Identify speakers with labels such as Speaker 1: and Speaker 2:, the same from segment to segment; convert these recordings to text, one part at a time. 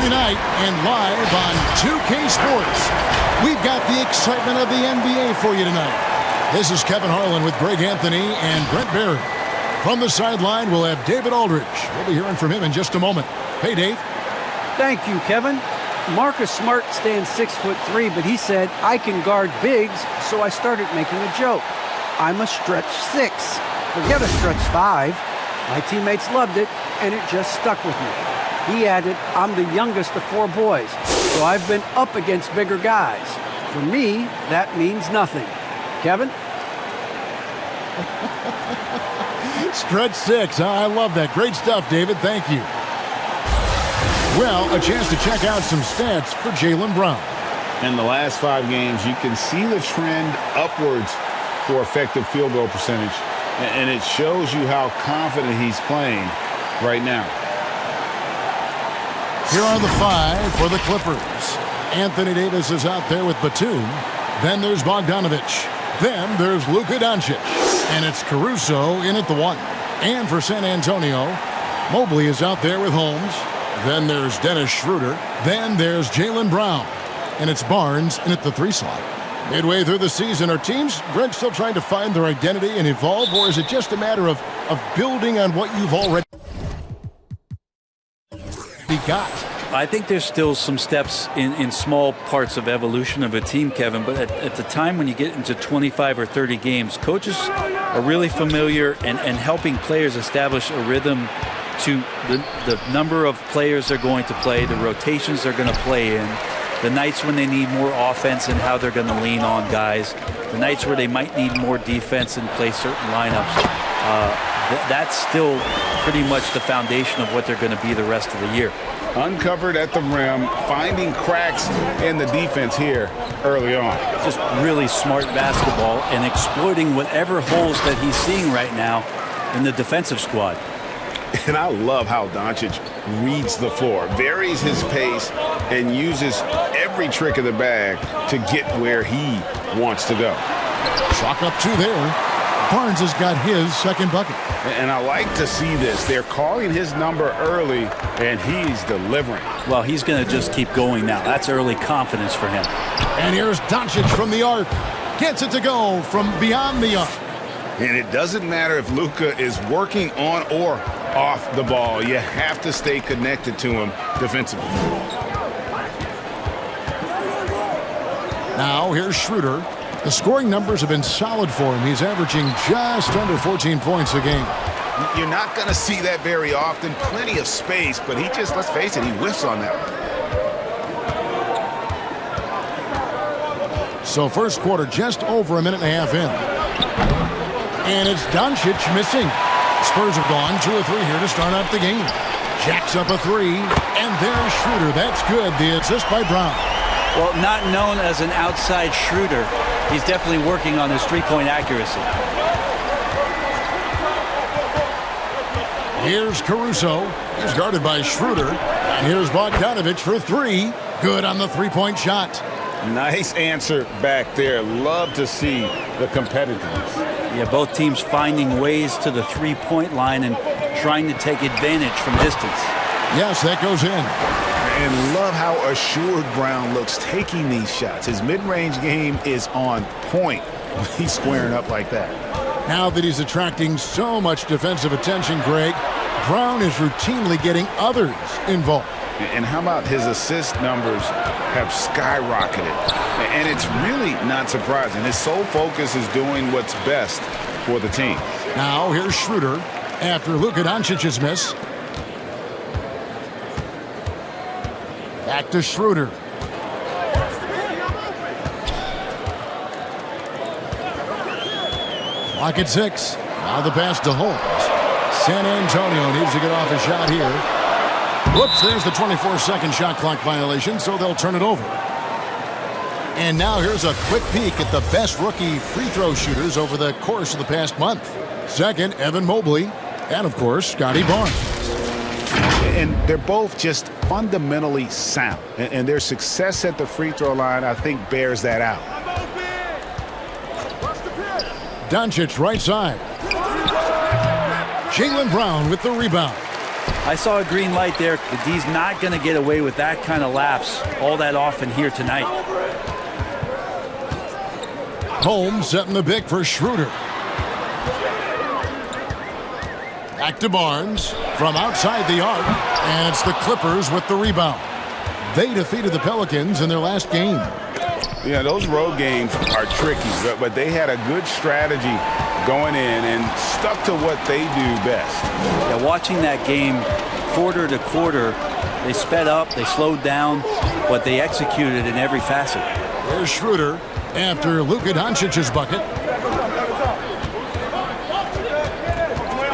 Speaker 1: every night and live on 2K Sports. We've got the excitement of the NBA for you tonight. This is Kevin Harlan with Greg Anthony and Brent Barry. From the sideline, we'll have David Aldridge. We'll be hearing from him in just a moment. Hey, Dave.
Speaker 2: Thank you, Kevin. Marcus Smart stands 6'3", but he said, I can guard bigs, so I started making a joke. I'm a stretch 6. Forget a stretch 5. My teammates loved it, and it just stuck with me. He added, I'm the youngest of 4 boys, so I've been up against bigger guys. For me, that means nothing. Kevin?
Speaker 1: Stretch 6. I love that. Great stuff, David. Thank you. Well, a chance to check out some stats for Jaylen Brown.
Speaker 3: In the last 5 games, you can see the trend upwards for effective field goal percentage, and it shows you how confident he's playing right now.
Speaker 1: Here are the 5 for the Clippers. Anthony Davis is out there with Batum. Then there's Bogdanovich. Then there's Luka Doncic. And it's Caruso in at the 1. And for San Antonio, Mobley is out there with Holmes. Then there's Dennis Schroeder. Then there's Jaylen Brown. And it's Barnes in at the 3 slot. Midway through the season, are teams, Brent, still trying to find their identity and evolve? Or is it just a matter of building on what you've already got?
Speaker 4: I think there's still some steps in small parts of evolution of a team, Kevin, but at the time when you get into 25 or 30 games, coaches are really familiar and helping players establish a rhythm to the number of players they're going to play, the rotations they're going to play in, the nights when they need more offense and how they're going to lean on guys, the nights where they might need more defense and play certain lineups. That's still pretty much the foundation of what they're going to be the rest of the year.
Speaker 3: Uncovered at the rim, finding cracks in the defense here early on.
Speaker 4: Just really smart basketball and exploiting whatever holes that he's seeing right now in the defensive squad.
Speaker 3: And I love how Doncic reads the floor, varies his pace, and uses every trick of the bag to get where he wants to go.
Speaker 1: Chalk up 2 there. Barnes has got his second bucket.
Speaker 3: And I like to see this. They're calling his number early, and he's delivering.
Speaker 4: Well, he's going to just keep going now. That's early confidence for him.
Speaker 1: And here's Doncic from the arc. Gets it to go from beyond the arc.
Speaker 3: And it doesn't matter if Luka is working on or off the ball. You have to stay connected to him defensively.
Speaker 1: Now here's Schroeder. The scoring numbers have been solid for him. He's averaging just under 14 points a game.
Speaker 3: You're not going to see that very often. Plenty of space, but he just, let's face it, he whiffs on that one.
Speaker 1: So first quarter just over a minute and a half in. And it's Doncic missing. Spurs have gone 2 or 3 here to start out the game. Jacks up a 3, and there's Schroeder. That's good. The assist by Brown.
Speaker 4: Well, not known as an outside shooter, he's definitely working on his three-point accuracy.
Speaker 1: Here's Caruso. He's guarded by Schroeder. And here's Bogdanovich for 3. Good on the 3-point shot.
Speaker 3: Nice answer back there. Love to see the competitiveness.
Speaker 4: Yeah, both teams finding ways to the 3-point line and trying to take advantage from distance.
Speaker 1: Yes, that goes in.
Speaker 3: And love how assured Brown looks taking these shots. His mid-range game is on point when he's squaring up like that.
Speaker 1: Now that he's attracting so much defensive attention, Greg, Brown is routinely getting others involved.
Speaker 3: And how about his assist numbers have skyrocketed? And it's really not surprising. His sole focus is doing what's best for the team.
Speaker 1: Now here's Schroeder after Luka Doncic's miss. Back to Schroeder. Clock at 6. Now the pass to Holmes. San Antonio needs to get off a shot here. Whoops, there's the 24-second shot clock violation, so they'll turn it over. And now here's a quick peek at the best rookie free throw shooters over the course of the past month. Second, Evan Mobley, and of course, Scotty Barnes.
Speaker 3: And they're both just fundamentally sound. And their success at the free throw line, I think, bears that out.
Speaker 1: Doncic right side. Jaylen Brown with the rebound.
Speaker 4: I saw a green light there. The D's not going to get away with that kind of lapse all that often here tonight.
Speaker 1: Holmes setting the pick for Schroeder. Back to Barnes from outside the arc, and it's the Clippers with the rebound. They defeated the Pelicans in their last game.
Speaker 3: Yeah, those road games are tricky, but they had a good strategy going in and stuck to what they do best.
Speaker 4: Yeah, watching that game quarter to quarter, they sped up, they slowed down, but they executed in every facet.
Speaker 1: There's Schroeder after Luka Doncic's bucket.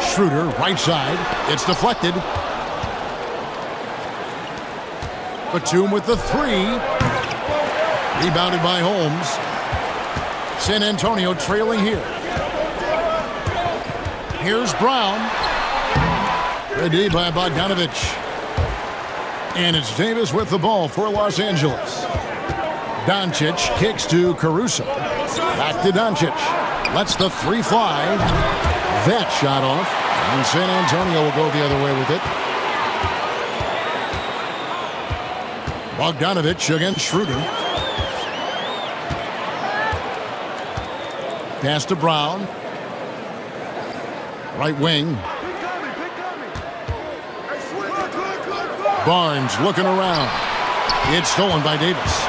Speaker 1: Schroeder, right side. It's deflected. Batum with the three. Rebounded by Holmes. San Antonio trailing here. Here's Brown. Ready by Bogdanovich. And it's Davis with the ball for Los Angeles. Doncic kicks to Caruso. Back to Doncic. Lets the three fly. That shot off. And San Antonio will go the other way with it. Bogdanovich against Schroeder. Pass to Brown. Right wing. Barnes looking around. It's stolen by Davis.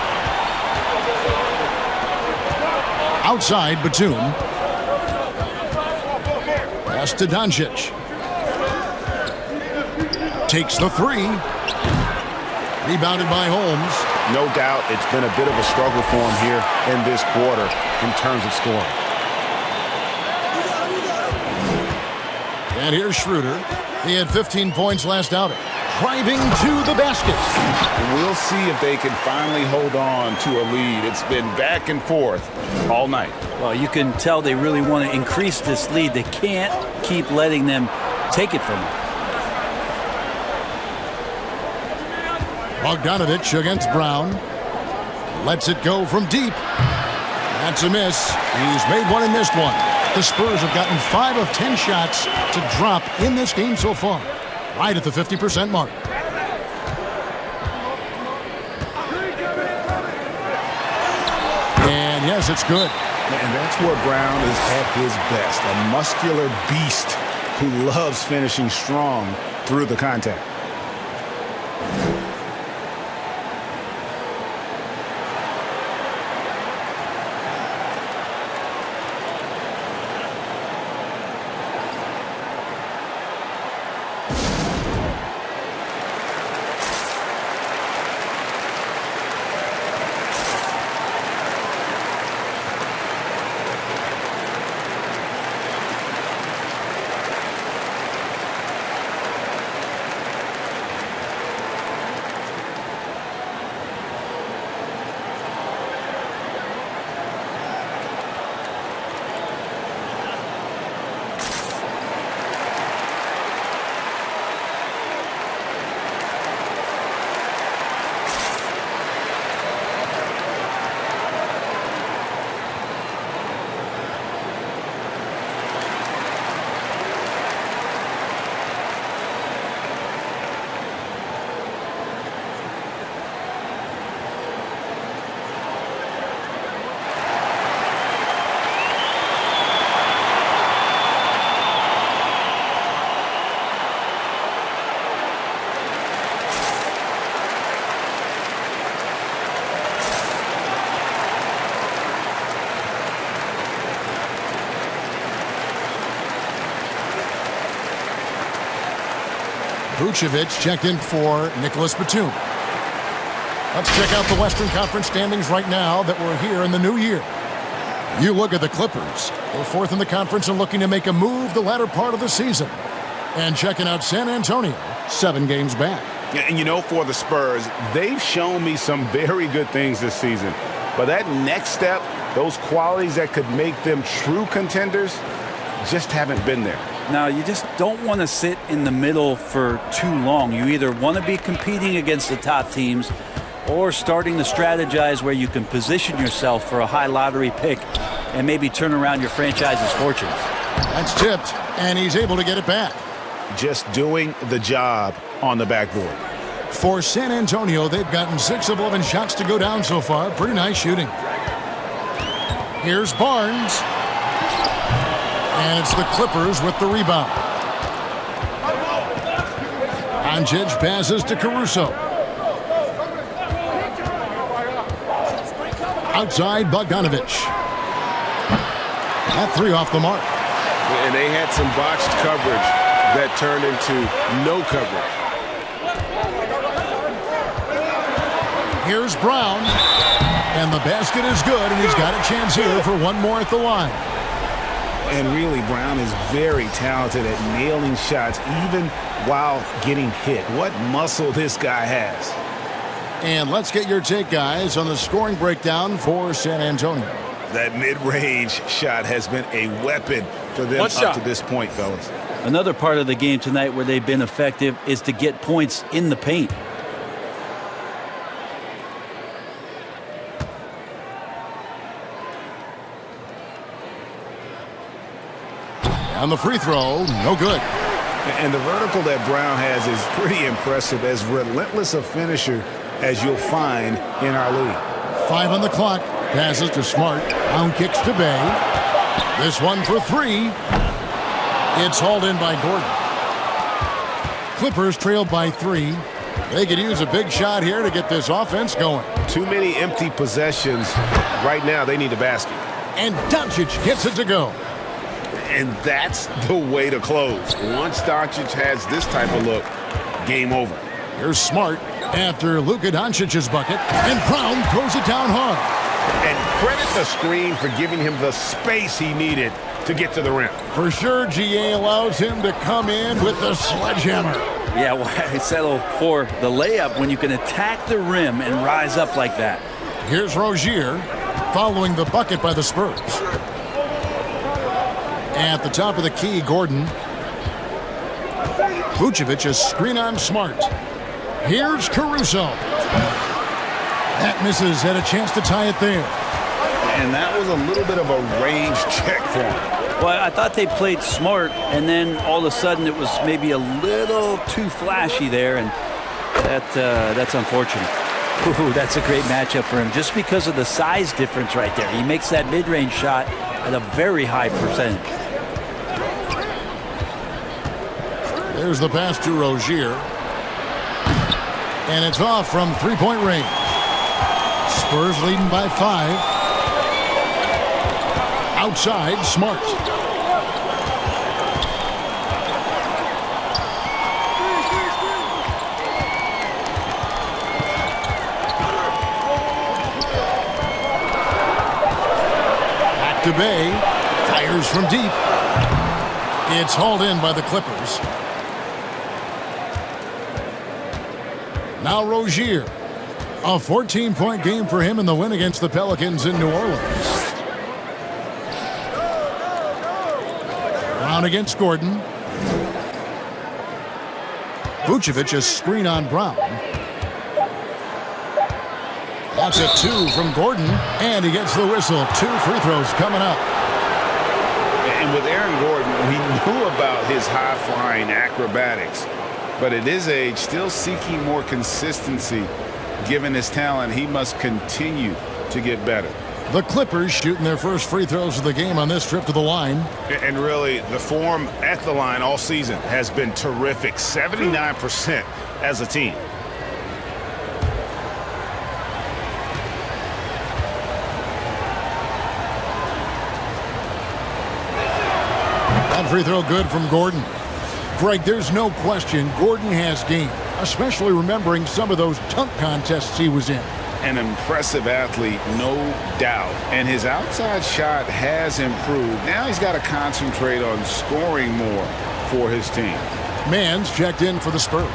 Speaker 1: Outside, Batum. Pass to Doncic. Takes the three. Rebounded by Holmes.
Speaker 3: No doubt it's been a bit of a struggle for him here in this quarter in terms of scoring.
Speaker 1: And here's Schroeder. He had 15 points last outing. Driving to the basket.
Speaker 3: We'll see if they can finally hold on to a lead. It's been back and forth all night.
Speaker 4: Well, you can tell they really want to increase this lead. They can't keep letting them take it from them.
Speaker 1: Bogdanovich against Brown. Lets it go from deep. That's a miss. He's made one and missed one. The Spurs have gotten 5 of 10 shots to drop in this game so far. Right at the 50% mark. And yes, it's good.
Speaker 3: And that's where Brown is at his best. A muscular beast who loves finishing strong through the contact.
Speaker 1: Vucevic checked in for Nicholas Batum. Let's check out the Western Conference standings right now that we're here in the new year. You look at the Clippers. They're fourth in the conference and looking to make a move the latter part of the season. And checking out San Antonio, 7 games back.
Speaker 3: And you know, for the Spurs, they've shown me some very good things this season. But that next step, those qualities that could make them true contenders, just haven't been there.
Speaker 4: Now, you just don't want to sit in the middle for too long. You either want to be competing against the top teams or starting to strategize where you can position yourself for a high lottery pick and maybe turn around your franchise's fortunes.
Speaker 1: That's tipped, and he's able to get it back.
Speaker 3: just doing the job on the backboard.
Speaker 1: For San Antonio, they've gotten 6 of 11 shots to go down so far. Pretty nice shooting. Here's Barnes. And it's the Clippers with the rebound. Doncic passes to Caruso. Outside, Bogdanovich. That 3 off the mark.
Speaker 5: And they had some botched coverage that turned into no coverage.
Speaker 1: Here's Brown. And the basket is good, and he's got a chance here for one more at the line.
Speaker 3: And really, Brown is very talented at nailing shots, even while getting hit. What muscle this guy has.
Speaker 1: And let's get your take, guys, on the scoring breakdown for San Antonio.
Speaker 3: That mid-range shot has been a weapon for them up to this point, fellas.
Speaker 4: Another part of the game tonight where they've been effective is to get points in the paint.
Speaker 1: On the free throw, no good.
Speaker 3: And the vertical that Brown has is pretty impressive, as relentless a finisher as you'll find in our league.
Speaker 1: 5 on the clock. Passes to Smart. Brown kicks to Bay. This one for 3. It's hauled in by Gordon. Clippers trailed by 3. They could use a big shot here to get this offense going.
Speaker 5: Too many empty possessions. Right now, they need a basket.
Speaker 1: And Doncic gets it to go.
Speaker 5: And that's the way to close. Once Doncic has this type of look, game over.
Speaker 1: Here's Smart after Luka Doncic's bucket. And Brown throws it down hard.
Speaker 5: And credit the screen for giving him the space he needed to get to the rim.
Speaker 1: For sure, GA allows him to come in with the sledgehammer.
Speaker 4: Yeah, why settle for the layup when you can attack the rim and rise up like that?
Speaker 1: Here's Rozier following the bucket by the Spurs. At the top of the key, Gordon. Vucevic is screen on Smart. Here's Caruso. That misses. Had a chance to tie it there.
Speaker 3: And that was a little bit of a range check for him.
Speaker 4: Well, I thought they played smart, and then all of a sudden it was maybe a little too flashy there, and that's unfortunate. Ooh, that's a great matchup for him, just because of the size difference right there. He makes that mid-range shot at a very high percentage.
Speaker 1: There's the pass to Rozier. And it's off from three-point range. Spurs leading by 5. Outside, Smart. Back to Bay. Fires from deep. It's hauled in by the Clippers. Now Rozier. A 14-point game for him in the win against the Pelicans in New Orleans. Brown against Gordon. Vucevic is screen on Brown. That's a 2 from Gordon, and he gets the whistle. 2 free throws coming up.
Speaker 3: And with Aaron Gordon, we knew about his high-flying acrobatics. But at his age, still seeking more consistency. Given his talent, he must continue to get better.
Speaker 1: The Clippers shooting their first free throws of the game on this trip to the line.
Speaker 3: And really, the form at the line all season has been terrific. 79% as a team.
Speaker 1: That free throw good from Gordon. Greg, there's no question Gordon has game, especially remembering some of those dunk contests he was in.
Speaker 3: An impressive athlete, no doubt. And his outside shot has improved. Now he's got to concentrate on scoring more for his team.
Speaker 1: Mans checked in for the Spurs.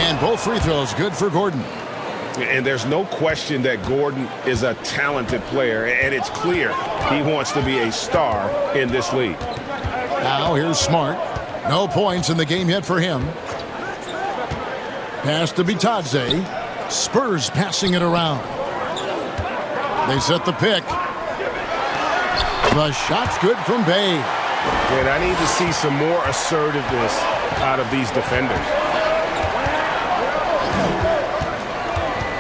Speaker 1: And both free throws good for Gordon.
Speaker 5: And there's no question that Gordon is a talented player, and it's clear he wants to be a star in this league.
Speaker 1: Now here's Smart. No points in the game yet for him. Pass to Bitadze. Spurs passing it around. They set the pick. The shot's good from Bay.
Speaker 5: And I need to see some more assertiveness out of these defenders.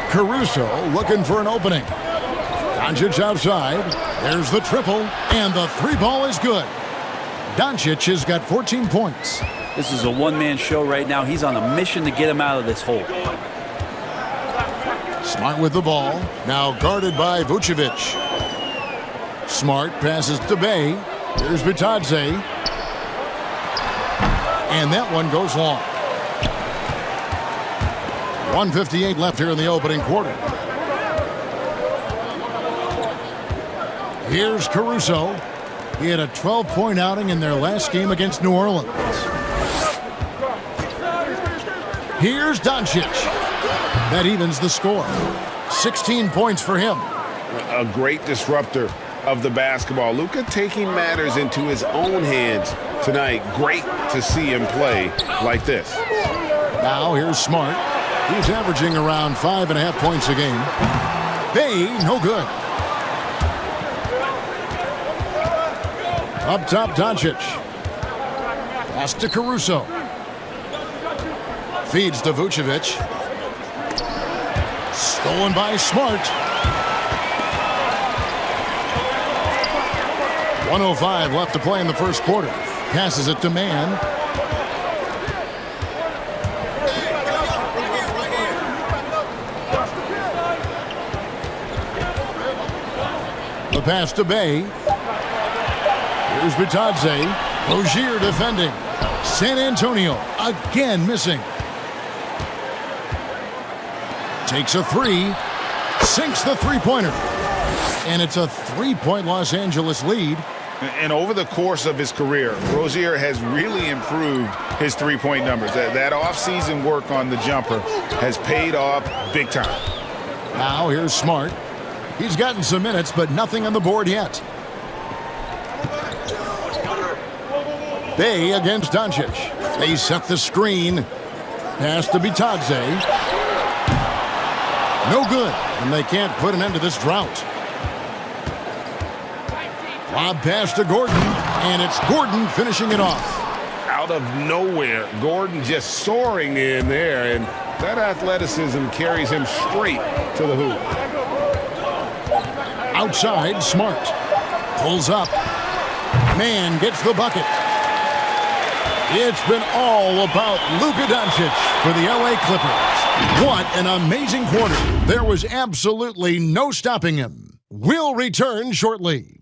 Speaker 1: Caruso looking for an opening. Doncic outside. There's the triple, and the three ball is good. Doncic has got 14 points.
Speaker 4: This is a one-man show right now. He's on a mission to get him out of this hole.
Speaker 1: Smart with the ball. Now guarded by Vucevic. Smart passes to Bay. Here's Bitadze. And that one goes long. 1:58 left here in the opening quarter. Here's Caruso. He had a 12-point outing in their last game against New Orleans. Here's Doncic. That evens the score. 16 points for him.
Speaker 3: A great disruptor of the basketball. Luka taking matters into his own hands tonight. Great to see him play like this.
Speaker 1: Now here's Smart. He's averaging around 5.5 points a game. Bay, no good. Up top, Doncic. Pass to Caruso. Feeds to Vucevic. Stolen by Smart. 1:05 left to play in the first quarter. Passes it to Mann. The pass to Bay. Here's Bitadze. Rozier defending. San Antonio again missing. Takes a three. Sinks the three-pointer. And it's a three-point Los Angeles lead.
Speaker 3: And over the course of his career, Rozier has really improved his three-point numbers. That off-season work on the jumper has paid off big time.
Speaker 1: Now here's Smart. He's gotten some minutes, but nothing on the board yet. Bay against Doncic. They set the screen. Pass to Bitadze. No good, and they can't put an end to this drought. Lob pass to Gordon, and it's Gordon finishing it off.
Speaker 5: Out of nowhere, Gordon just soaring in there, and that athleticism carries him straight to the hoop.
Speaker 1: Outside, Smart. Pulls up. Man gets the bucket. It's been all about Luka Doncic for the LA Clippers. What an amazing quarter. There was absolutely no stopping him. We'll return shortly.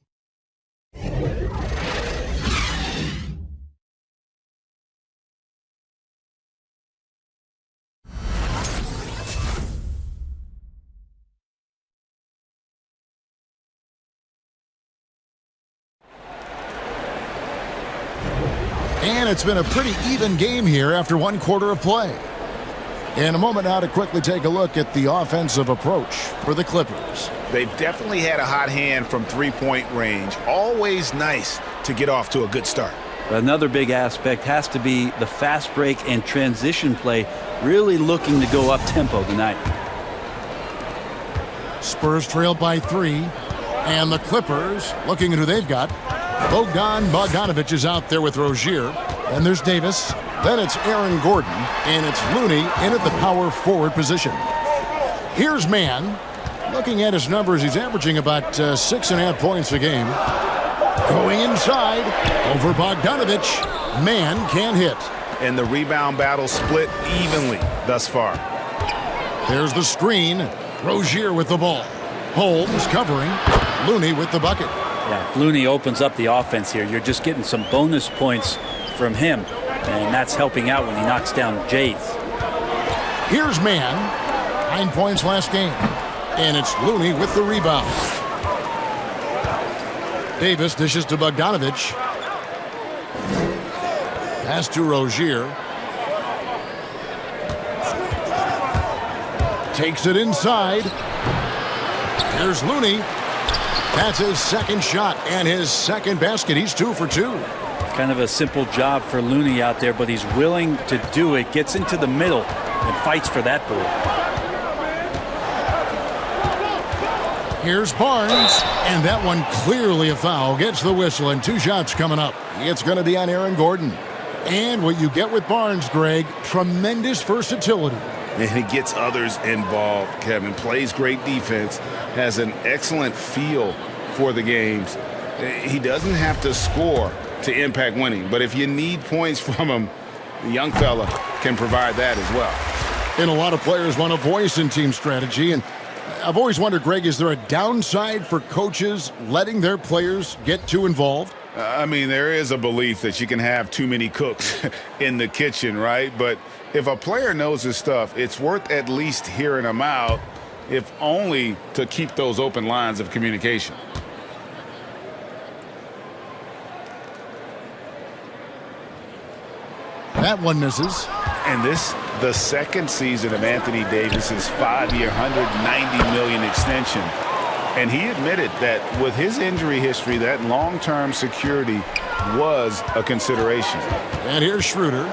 Speaker 1: And it's been a pretty even game here after one quarter of play. In a moment now to quickly take a look at the offensive approach for the Clippers.
Speaker 3: They've definitely had a hot hand from three-point range. Always nice to get off to a good start.
Speaker 4: Another big aspect has to be the fast break and transition play, really looking to go up-tempo tonight.
Speaker 1: Spurs trail by 3, and the Clippers looking at who they've got. Bogdanovic is out there with Rozier. Then there's Davis. Then it's Aaron Gordon. And it's Looney in at the power forward position. Here's Mann. Looking at his numbers, he's averaging about 6.5 points a game. Going inside. Over Bogdanovic. Mann can't hit.
Speaker 3: And the rebound battle split evenly thus far.
Speaker 1: There's the screen. Rozier with the ball. Holmes covering. Looney with the bucket.
Speaker 4: Yeah, Looney opens up the offense here. You're just getting some bonus points from him, and that's helping out when he knocks down Jays.
Speaker 1: Here's Mann. 9 points last game. And it's Looney with the rebound. Davis dishes to Bogdanovic. Pass to Rozier. Takes it inside. Here's Looney. That's his second shot and his second basket. He's 2 for 2.
Speaker 4: Kind of a simple job for Looney out there, but he's willing to do it. Gets into the middle and fights for that ball.
Speaker 1: Here's Barnes, and that one clearly a foul. Gets the whistle, and 2 shots coming up. It's going to be on Aaron Gordon. And what you get with Barnes, Greg, tremendous versatility.
Speaker 3: And he gets others involved, Kevin. Plays great defense, has an excellent feel for the games. He doesn't have to score to impact winning, but if you need points from him, the young fella can provide that as well.
Speaker 1: And a lot of players want a voice in team strategy, and I've always wondered, Greg, is there a downside for coaches letting their players get too involved?
Speaker 3: I mean, there is a belief that you can have too many cooks in the kitchen, right? But if a player knows his stuff, it's worth at least hearing him out, if only to keep those open lines of communication.
Speaker 1: That one misses.
Speaker 3: And this, the second season of Anthony Davis's 5-year, $190 million extension. And he admitted that with his injury history, that long-term security was a consideration.
Speaker 1: And here's Schroeder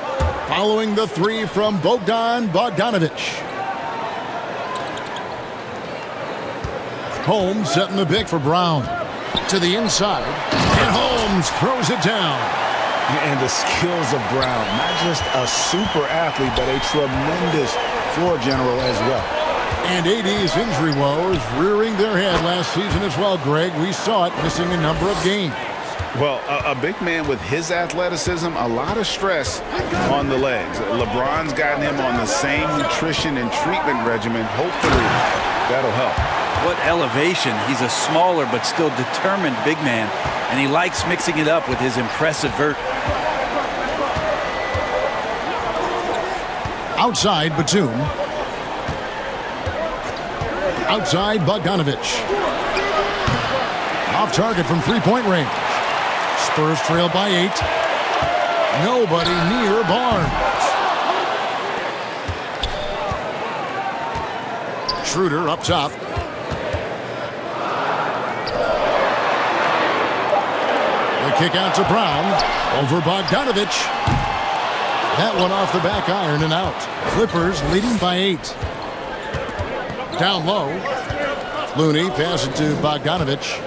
Speaker 1: following the 3 from Bogdanovic. Holmes setting the pick for Brown. To the inside. And Holmes throws it down.
Speaker 3: And the skills of Brown, not just a super athlete, but a tremendous floor general as well.
Speaker 1: And AD's injury woes rearing their head last season as well, Greg. We saw it missing a number of games.
Speaker 3: Well, a big man with his athleticism, a lot of stress on the legs. LeBron's gotten him on the same nutrition and treatment regimen. Hopefully, that'll help.
Speaker 4: What elevation. He's a smaller but still determined big man, and he likes mixing it up with his impressive vert.
Speaker 1: Outside, Batum. Outside, Bogdanovic. Off target from three-point range. Spurs trail by 8. Nobody near Barnes. Schroeder up top. The kick out to Brown. Over Bogdanovic. That one off the back iron and out. Clippers leading by 8. Down low. Looney passes to Bogdanovic.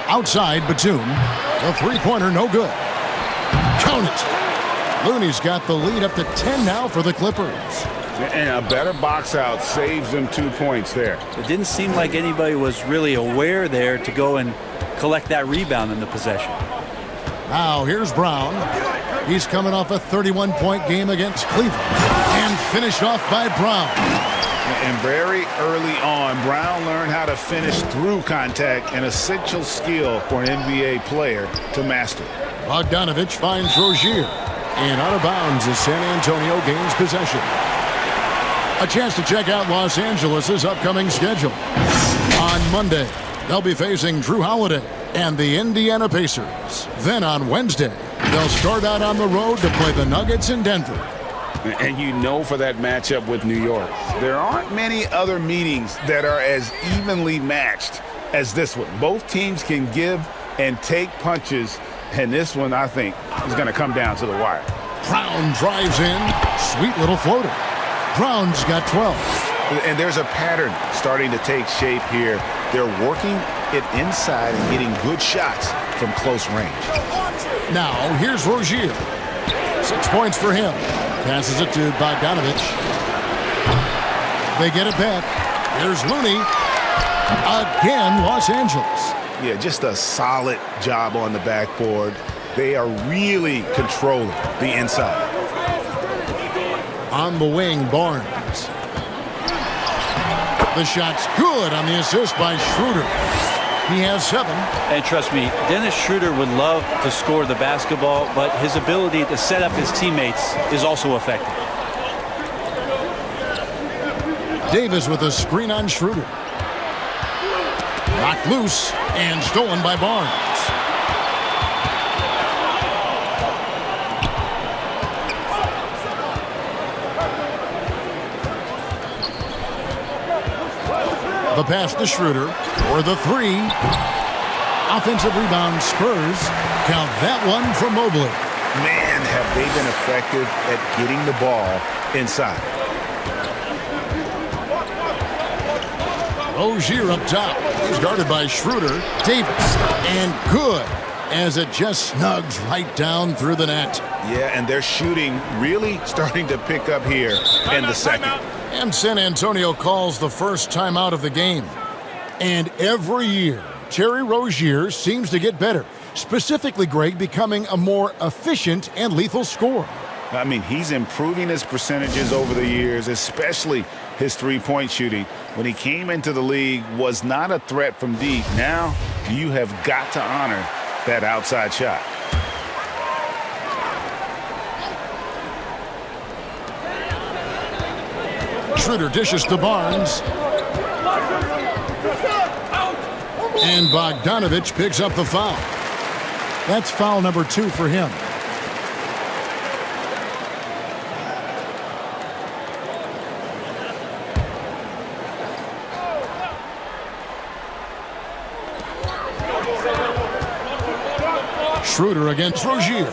Speaker 1: Outside, Batum. The three-pointer, no good. Count it. Looney's got the lead up to 10 now for the Clippers.
Speaker 3: And a better box out saves them 2 points there.
Speaker 4: It didn't seem like anybody was really aware there to go and collect that rebound in the possession.
Speaker 1: Now here's Brown. He's coming off a 31-point game against Cleveland. And finished off by Brown.
Speaker 3: And very early on, Brown learned how to finish through contact, an essential skill for an NBA player to master.
Speaker 1: Bogdanovic finds Rozier. And out of bounds as San Antonio gains possession. A chance to check out Los Angeles' upcoming schedule. On Monday, they'll be facing Drew Holiday and the Indiana Pacers. Then on Wednesday, they'll start out on the road to play the Nuggets in Denver.
Speaker 3: And you know, for that matchup with New York, there aren't many other meetings that are as evenly matched as this one. Both teams can give and take punches, and this one, I think, is going to come down to the wire.
Speaker 1: Brown drives in. Sweet little floater. Brown's got 12.
Speaker 3: And there's a pattern starting to take shape here. They're working it inside and getting good shots from close range.
Speaker 1: Now, here's Rozier. 6 points for him. Passes it to Bogdanovic. They get it back. Here's Looney. Again, Los Angeles.
Speaker 3: Yeah, just a solid job on the backboard. They are really controlling the inside.
Speaker 1: On the wing, Barnes. The shot's good on the assist by Schroeder. He has 7.
Speaker 4: And trust me, Dennis Schroeder would love to score the basketball, but his ability to set up his teammates is also effective.
Speaker 1: Davis with a screen on Schroeder. Knocked loose and stolen by Barnes. The pass to Schroeder for the 3. Offensive rebound, Spurs. Count that one from Mobley.
Speaker 3: Man, have they been effective at getting the ball inside.
Speaker 1: Rozier up top. He's guarded by Schroeder. Davis. And good as it just snugs right down through the net.
Speaker 3: Yeah, and their shooting really starting to pick up here in the second.
Speaker 1: And San Antonio calls the first timeout of the game. And every year, Terry Rozier seems to get better. Specifically, Greg, becoming a more efficient and lethal scorer.
Speaker 3: I mean, he's improving his percentages over the years, especially his three-point shooting. When he came into the league, was not a threat from deep. Now, you have got to honor that outside shot.
Speaker 1: Schroeder dishes to Barnes. And Bogdanovich picks up the foul. That's foul number 2 for him. Schroeder against Rozier.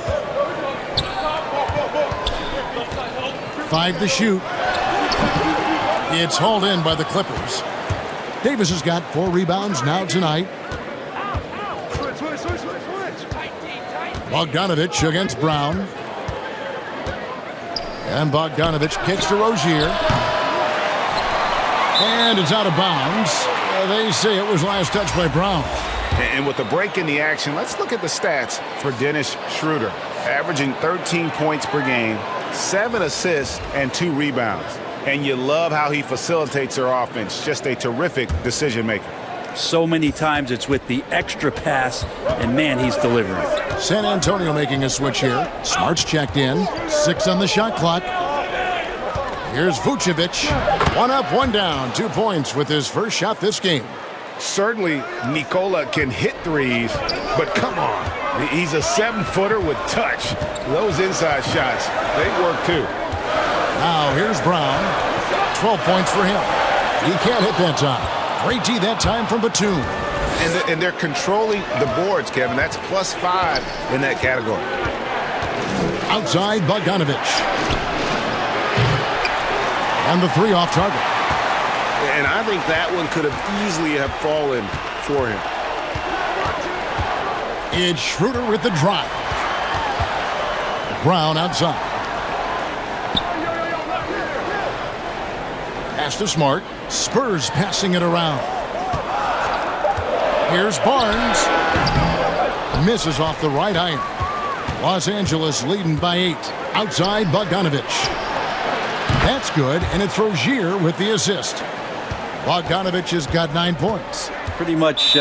Speaker 1: 5 to shoot. It's hauled in by the Clippers. Davis has got 4 rebounds now tonight. Bogdanovich against Brown. And Bogdanovich kicks to Rozier. And it's out of bounds. They say it was last touched by Brown.
Speaker 3: And with the break in the action, let's look at the stats for Dennis Schroeder. Averaging 13 points per game, 7 assists, and 2 rebounds. And you love how he facilitates their offense. Just a terrific decision maker.
Speaker 4: So many times it's with the extra pass, and man, he's delivering.
Speaker 1: San Antonio making a switch here. Smart's checked in. 6 on the shot clock. Here's Vucevic. 1 up, 1 down. 2 points with his first shot this game.
Speaker 3: Certainly, Nikola can hit threes, but come on. He's a 7-footer with touch. Those inside shots, they work too.
Speaker 1: Now here's Brown. 12 points for him. He can't hit that time. Great D that time from Batum.
Speaker 3: And they're controlling the boards, Kevin. That's +5 in that category.
Speaker 1: Outside, Bogdanovich. And the 3 off target.
Speaker 5: And I think that one could have easily have fallen for him.
Speaker 1: It's Schroeder with the drive. Brown outside. Pass to Smart. Spurs passing it around. Here's Barnes. Misses off the right iron. Los Angeles leading by 8. Outside, Bogdanovich. That's good, and it's Rozier with the assist. Bogdanovich has got 9 points.
Speaker 4: Pretty much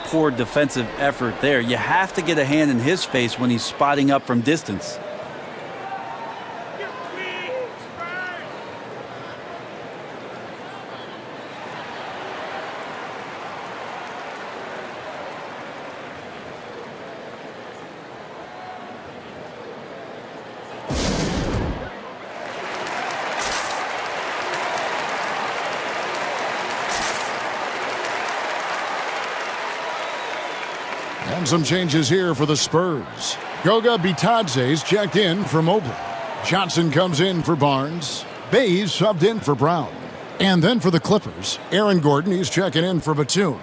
Speaker 4: poor defensive effort there. You have to get a hand in his face when he's spotting up from distance.
Speaker 1: And some changes here for the Spurs. Goga Bitadze's checked in for Mobley. Johnson comes in for Barnes. Bays subbed in for Brown. And then for the Clippers, Aaron Gordon, he's checking in for Batum.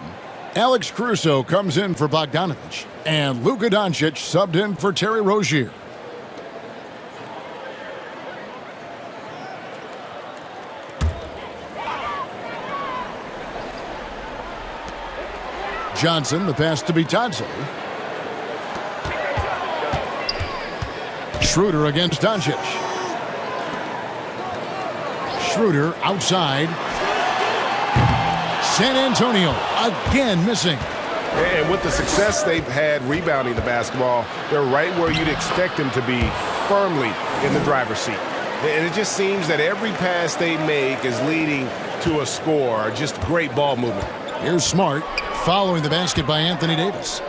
Speaker 1: Alex Caruso comes in for Bogdanovich. And Luka Doncic subbed in for Terry Rozier. Johnson, the pass to Bitadze. Schroeder against Doncic. Schroeder outside. San Antonio again missing.
Speaker 5: And with the success they've had rebounding the basketball, they're right where you'd expect them to be, firmly in the driver's seat. And it just seems that every pass they make is leading to a score. Just great ball movement.
Speaker 1: Here's Smart following the basket by Anthony Davis.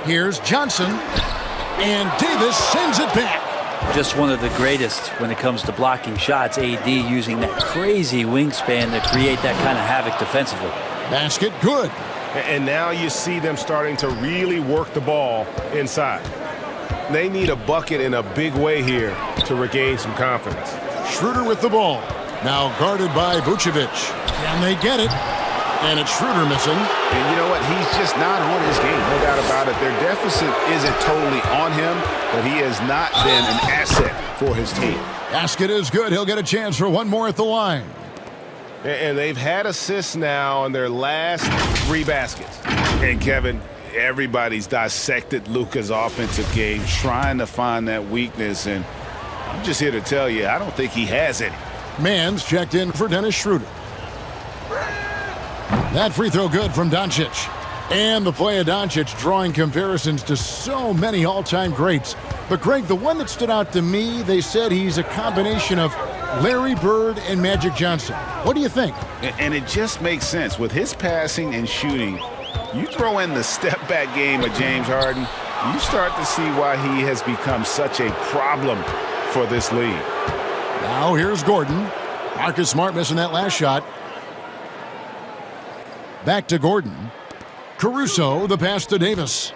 Speaker 1: Here's Johnson, and Davis sends it back.
Speaker 4: Just one of the greatest when it comes to blocking shots. AD using that crazy wingspan to create that kind of havoc defensively.
Speaker 1: Basket good.
Speaker 5: And now you see them starting to really work the ball inside. They need a bucket in a big way here to regain some confidence.
Speaker 1: Schroeder with the ball. Now guarded by Vucevic. Can they get it? And it's Schroeder missing.
Speaker 3: And you know what? He's just not on his game, no doubt about it. Their deficit isn't totally on him, but he has not been an asset for his team.
Speaker 1: Basket is good. He'll get a chance for one more at the line.
Speaker 5: And they've had assists now on their last 3 baskets.
Speaker 3: And Kevin, everybody's dissected Luka's offensive game, trying to find that weakness. And I'm just here to tell you, I don't think he has any.
Speaker 1: Mans checked in for Dennis Schroeder. That free throw good from Doncic. And the play of Doncic drawing comparisons to so many all-time greats. But Greg, the one that stood out to me, they said he's a combination of Larry Bird and Magic Johnson. What do you think?
Speaker 3: And it just makes sense. With his passing and shooting, you throw in the step-back game of James Harden, you start to see why he has become such a problem for this league.
Speaker 1: Now here's Gordon. Marcus Smart missing that last shot. Back to Gordon. Caruso, the pass to Davis.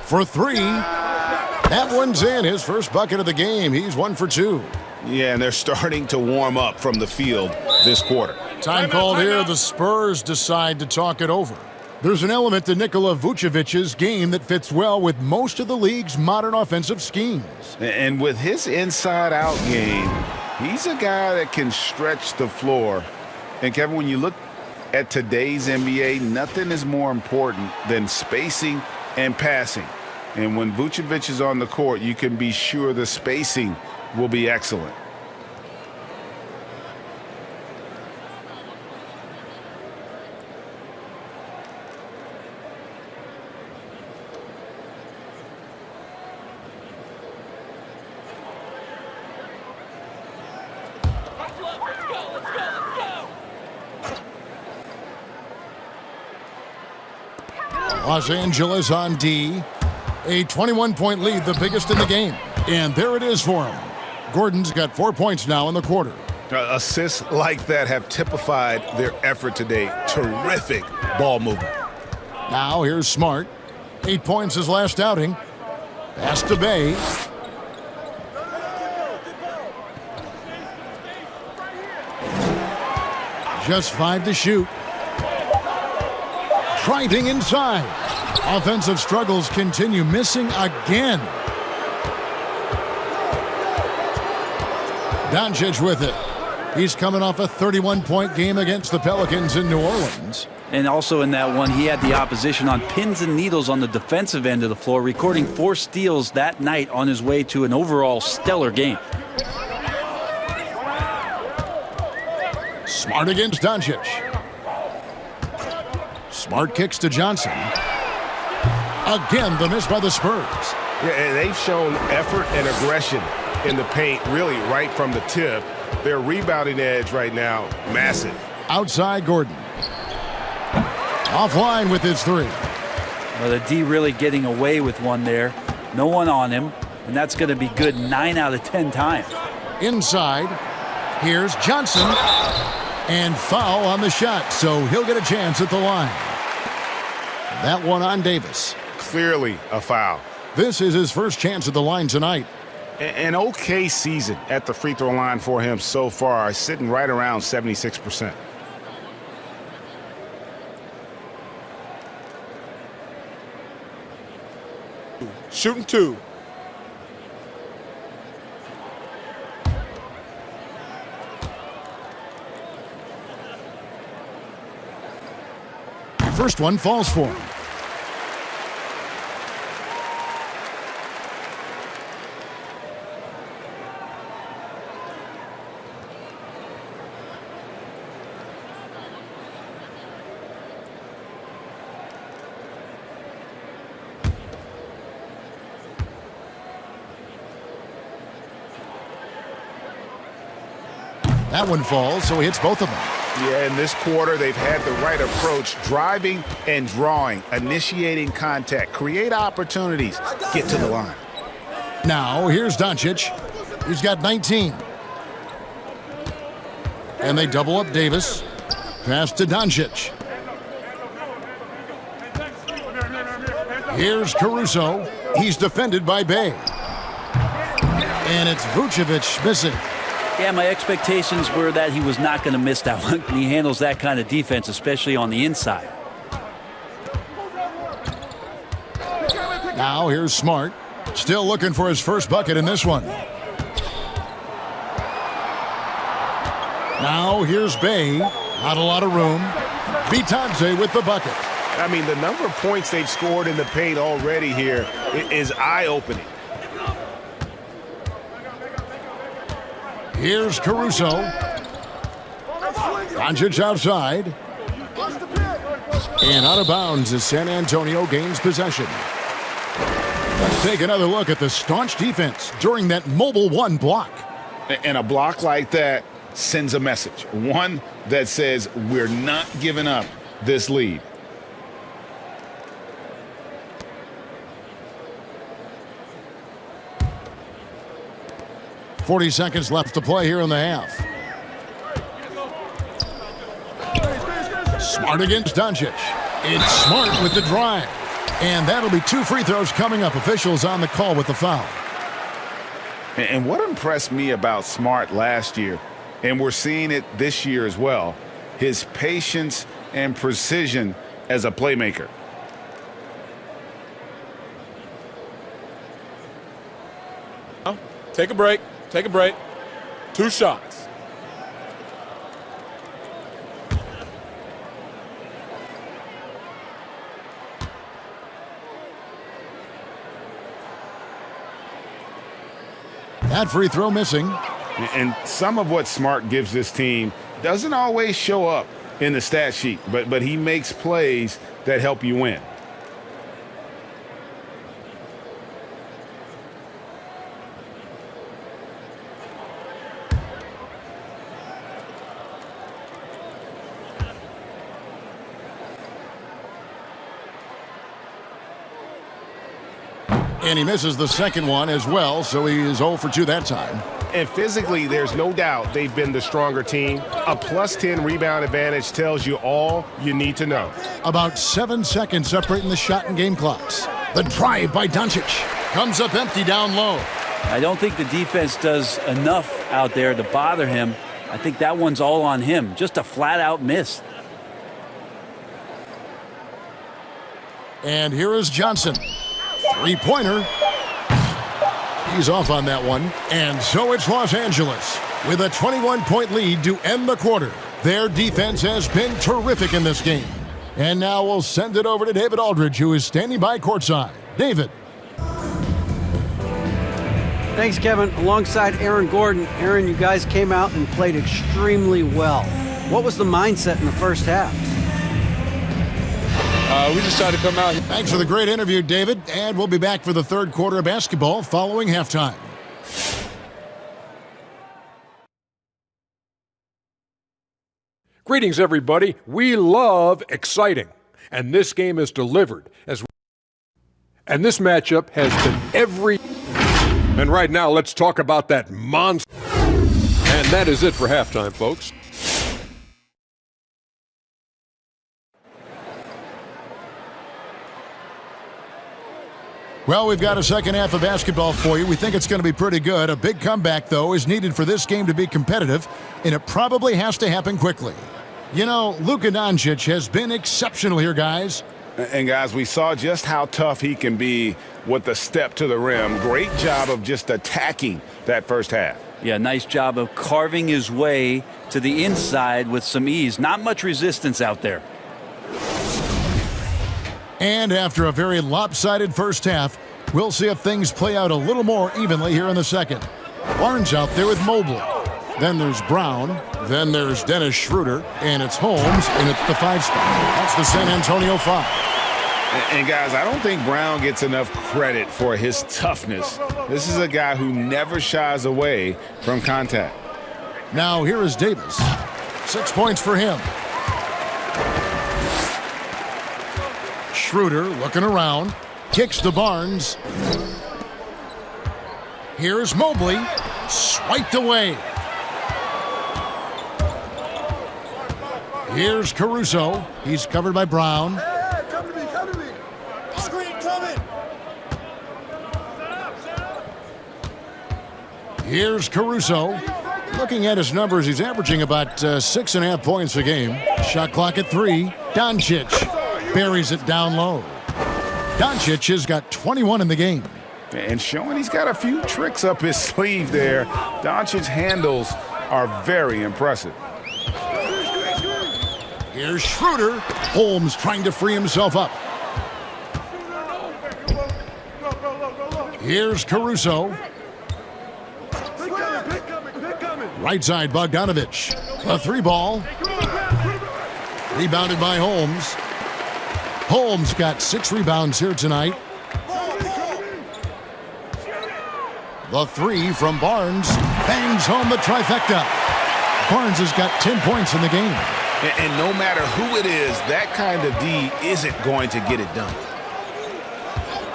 Speaker 1: For 3. That one's in. His first bucket of the game. He's 1 for 2.
Speaker 3: Yeah, and they're starting to warm up from the field this quarter.
Speaker 1: Time called here. The Spurs decide to talk it over. There's an element to Nikola Vucevic's game that fits well with most of the league's modern offensive schemes.
Speaker 3: And with his inside-out game, he's a guy that can stretch the floor. And, Kevin, when you look at today's NBA, nothing is more important than spacing and passing. And when Vucevic is on the court, you can be sure the spacing will be excellent.
Speaker 1: Los Angeles on D. A 21-point lead, the biggest in the game. And there it is for him. Gordon's got 4 points now in the quarter.
Speaker 3: Assists like that have typified their effort today. Terrific ball movement.
Speaker 1: Now here's Smart. 8 points his last outing. Pass to Bay. Just 5 to shoot. Driving inside. Offensive struggles continue, missing again. Doncic with it. He's coming off a 31-point game against the Pelicans in New Orleans.
Speaker 4: And also in that one, he had the opposition on pins and needles on the defensive end of the floor, recording 4 steals that night on his way to an overall stellar game.
Speaker 1: Smart against Doncic. Smart kicks to Johnson. Again, the miss by the Spurs.
Speaker 5: Yeah, and they've shown effort and aggression in the paint, really right from the tip. Their rebounding edge right now, massive.
Speaker 1: Outside Gordon. Offline with his 3.
Speaker 4: Well, the D really getting away with one there. No one on him, and that's going to be good 9 out of 10 times.
Speaker 1: Inside, here's Johnson. And foul on the shot, so he'll get a chance at the line. That one on Davis.
Speaker 5: Clearly a foul.
Speaker 1: This is his first chance at the line tonight.
Speaker 5: An okay season at the free throw line for him so far, sitting right around 76%.
Speaker 6: Shooting 2.
Speaker 1: First one falls for him. That one falls, so he hits both of them.
Speaker 3: Yeah, in this quarter, they've had the right approach, driving and drawing, initiating contact, create opportunities, get to the line.
Speaker 1: Now, here's Doncic. He's got 19. And they double up Davis. Pass to Doncic. Here's Caruso. He's defended by Bay. And it's Vucevic missing.
Speaker 4: Yeah, my expectations were that he was not going to miss that one. He handles that kind of defense, especially on the inside.
Speaker 1: Now here's Smart. Still looking for his first bucket in this one. Now here's Bay. Not a lot of room. Vitante with the bucket.
Speaker 5: I mean, the number of points they've scored in the paint already here is eye-opening.
Speaker 1: Here's Caruso. Doncic outside. And out of bounds as San Antonio gains possession. Let's take another look at the staunch defense during that mobile one block.
Speaker 3: And a block like that sends a message. One that says we're not giving up this lead.
Speaker 1: .40 seconds left to play here in the half. Smart against Doncic. It's Smart with the drive. And that'll be 2 free throws coming up. Officials on the call with the foul.
Speaker 3: And what impressed me about Smart last year, and we're seeing it this year as well, his patience and precision as a playmaker.
Speaker 6: Take a break. Take a break. 2 shots.
Speaker 1: That free throw missing.
Speaker 3: And some of what Smart gives this team doesn't always show up in the stat sheet, but he makes plays that help you win.
Speaker 1: And he misses the second one as well, so he is 0 for 2 that time.
Speaker 5: And physically, there's no doubt they've been the stronger team. A +10 rebound advantage tells you all you need to know.
Speaker 1: About 7 seconds separating the shot and game clocks. The drive by Doncic comes up empty down low.
Speaker 4: I don't think the defense does enough out there to bother him. I think that one's all on him. Just a flat-out miss.
Speaker 1: And here is Johnson. Three-pointer. He's off on that one. And so it's Los Angeles with a 21-point lead to end the quarter. Their defense has been terrific in this game. And now we'll send it over to David Aldridge, who is standing by courtside. David.
Speaker 2: Thanks, Kevin. Alongside Aaron Gordon. Aaron, you guys came out and played extremely well. What was the mindset in the first half?
Speaker 6: We just tried to come out.
Speaker 1: Thanks for the great interview, David. And we'll be back for the third quarter of basketball following halftime.
Speaker 7: Greetings, everybody. We love exciting, and this game is delivered. And this matchup has been every. And right now, let's talk about that monster. And that is it for halftime, folks.
Speaker 1: Well, we've got a second half of basketball for you. We think it's going to be pretty good. A big comeback, though, is needed for this game to be competitive, and it probably has to happen quickly. You know, Luka Doncic has been exceptional here, guys.
Speaker 3: And, guys, we saw just how tough he can be with the step to the rim. Great job of just attacking that first half.
Speaker 4: Yeah, nice job of carving his way to the inside with some ease. Not much resistance out there.
Speaker 1: And after a very lopsided first half, we'll see if things play out a little more evenly here in the second. Barnes out there with Mobley. Then there's Brown. Then there's Dennis Schroeder. And it's Holmes in at the 5 spot. That's the San Antonio 5.
Speaker 3: And guys, I don't think Brown gets enough credit for his toughness. This is a guy who never shies away from contact.
Speaker 1: Now here is Davis. 6 points for him. Schroeder looking around, kicks to Barnes. Here's Mobley, swiped away. Here's Caruso. He's covered by Brown. Here's Caruso. Looking at his numbers, he's averaging about 6.5 points a game. Shot clock at 3. Doncic buries it down low. Doncic has got 21 in the game.
Speaker 3: And showing he's got a few tricks up his sleeve there. Doncic's handles are very impressive.
Speaker 1: Here's Schroeder. Holmes trying to free himself up. Here's Caruso. Right side, Bogdanovich. A 3-ball. Rebounded by Holmes. Holmes got 6 rebounds here tonight. The 3 from Barnes. Bangs home the trifecta. Barnes has got 10 points in the game.
Speaker 3: And no matter who it is, that kind of D isn't going to get it done.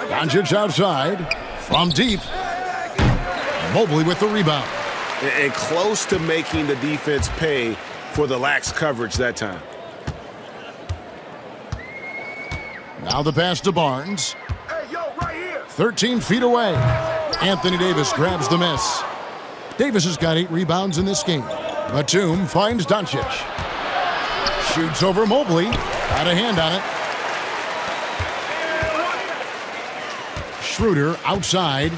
Speaker 1: Doncic outside. From deep. Mobley with the rebound.
Speaker 5: And close to making the defense pay for the lax coverage that time.
Speaker 1: Now the pass to Barnes.
Speaker 5: Hey, yo, right here.
Speaker 1: 13 feet away. Anthony Davis grabs the miss. Davis has got 8 rebounds in this game. Batum finds Doncic. Shoots over Mobley. Got a hand on it. Schroeder outside.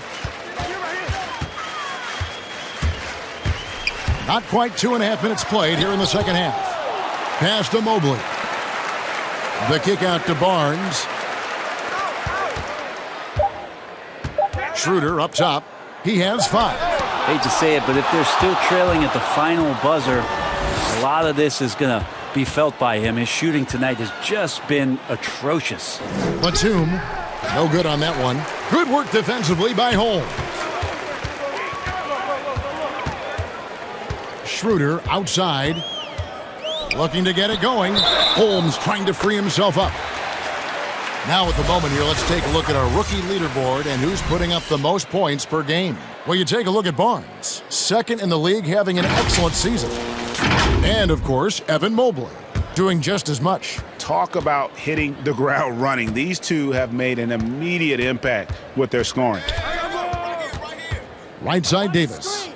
Speaker 1: Not quite 2.5 minutes played here in the second half. Pass to Mobley. The kick out to Barnes. Schroeder up top. He has 5.
Speaker 4: Hate to say it, but if they're still trailing at the final buzzer, a lot of this is going to be felt by him. His shooting tonight has just been atrocious.
Speaker 1: Batum, no good on that one. Good work defensively by Holmes. Schroeder outside, looking to get it going. Holmes trying to free himself up. Now at the moment here, let's take a look at our rookie leaderboard and who's putting up the most points per game. Well, you take a look at Barnes, second in the league, having an excellent season. And, of course, Evan Mobley, doing just as much.
Speaker 3: Talk about hitting the ground running. These two have made an immediate impact with their scoring.
Speaker 1: Right side, Davis.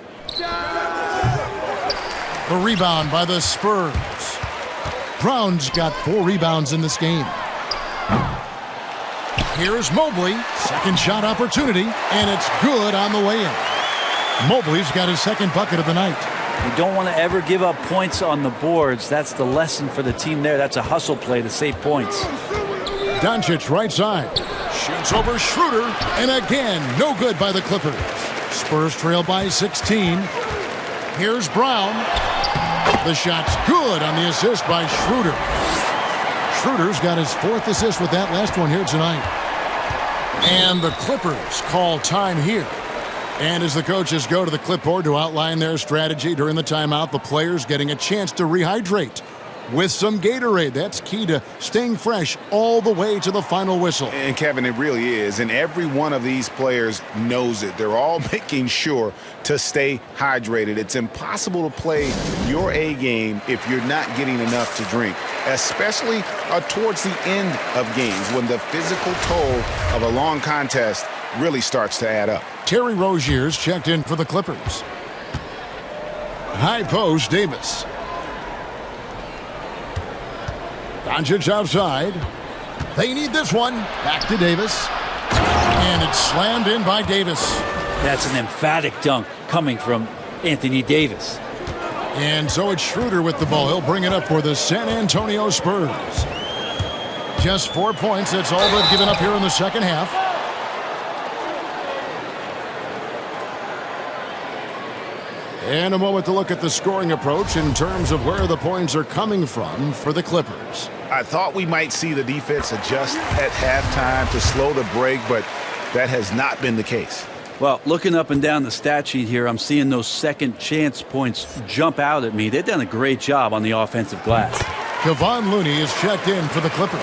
Speaker 1: The rebound by the Spurs. Brown's got 4 rebounds in this game. Here's Mobley. Second shot opportunity, and it's good on the way in. Mobley's got his second bucket of the night.
Speaker 4: You don't want to ever give up points on the boards. That's the lesson for the team there. That's a hustle play to save points.
Speaker 1: Doncic right side. Shoots over Schroeder, and again, no good by the Clippers. Spurs trail by 16. Here's Brown. The shot's good on the assist by Schroeder. Schroeder's got his 4th assist with that last one here tonight. And the Clippers call time here. And as the coaches go to the clipboard to outline their strategy during the timeout, the players getting a chance to rehydrate with some Gatorade. That's key to staying fresh all the way to the final whistle.
Speaker 3: And Kevin, it really is. And every one of these players knows it. They're all making sure to stay hydrated. It's impossible to play your A game if you're not getting enough to drink, especially towards the end of games when the physical toll of a long contest really starts to add up.
Speaker 1: Terry Rozier's checked in for the Clippers. High post, Davis. Doncic outside. They need this one. Back to Davis. And it's slammed in by Davis.
Speaker 4: That's an emphatic dunk coming from Anthony Davis.
Speaker 1: And so it's Schroeder with the ball. He'll bring it up for the San Antonio Spurs. Just 4 points. That's all they've given up here in the second half. And a moment to look at the scoring approach in terms of where the points are coming from for the Clippers.
Speaker 3: I thought we might see the defense adjust at halftime to slow the break, but that has not been the case.
Speaker 4: Well, looking up and down the stat sheet here, I'm seeing those second chance points jump out at me. They've done a great job on the offensive glass.
Speaker 1: Kevon Looney is checked in for the Clippers.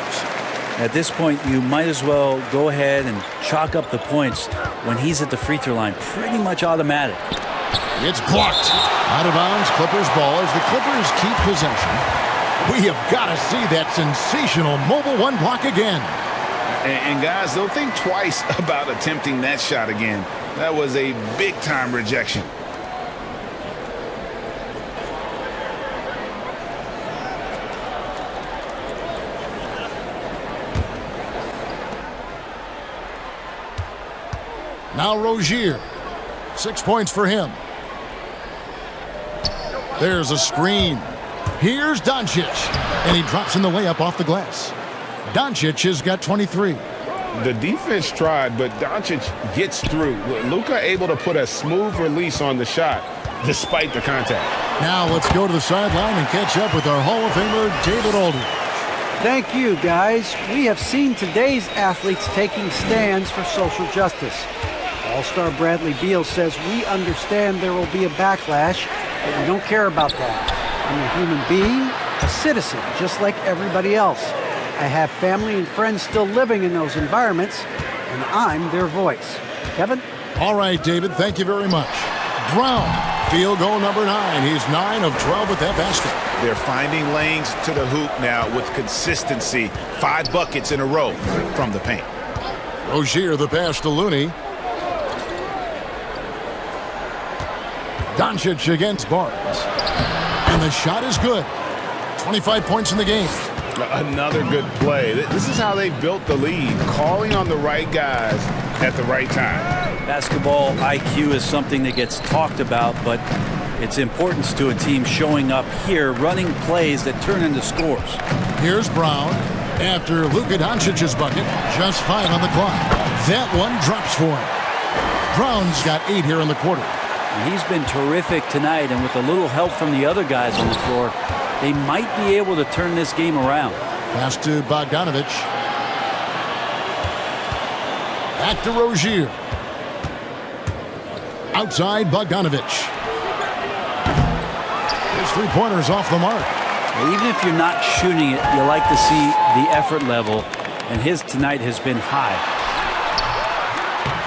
Speaker 4: At this point, you might as well go ahead and chalk up the points when he's at the free throw line. Pretty much automatic.
Speaker 1: It's blocked. Out of bounds, Clippers ball as the Clippers keep possession. We have got to see that sensational mobile one block again.
Speaker 3: And guys, they'll think twice about attempting that shot again. That was a big-time rejection.
Speaker 1: Now Rozier. 6 points for him. There's a screen. Here's Doncic. And he drops in the layup off the glass. Doncic has got 23.
Speaker 5: The defense tried, but Doncic gets through. Luka able to put a smooth release on the shot despite the contact.
Speaker 1: Now let's go to the sideline and catch up with our Hall of Famer, David Aldridge.
Speaker 2: Thank you, guys. We have seen today's athletes taking stands for social justice. All-Star Bradley Beal says, we understand there will be a backlash, but we don't care about that. I'm a human being, a citizen, just like everybody else. I have family and friends still living in those environments, and I'm their voice. Kevin?
Speaker 1: All right, David, thank you very much. Brown, field goal number 9. He's 9 of 12 with that basket.
Speaker 3: They're finding lanes to the hoop now with consistency. 5 buckets in a row from the paint.
Speaker 1: Rozier, the pass to Looney. Doncic against Barnes. And the shot is good. 25 points in the game.
Speaker 3: Another good play. This is how they built the lead, calling on the right guys at the right time.
Speaker 4: Basketball IQ is something that gets talked about, but its importance to a team showing up here, running plays that turn into scores.
Speaker 1: Here's Brown after Luka Doncic's bucket. Just 5 on the clock. That one drops for him. Brown's got 8 here in the quarter.
Speaker 4: He's been terrific tonight, and with a little help from the other guys on the floor, they might be able to turn this game around.
Speaker 1: Pass to Bogdanovic. Back to Rozier. Outside Bogdanovic. His three-pointer's off the mark.
Speaker 4: Even if you're not shooting it, you like to see the effort level, and his tonight has been high.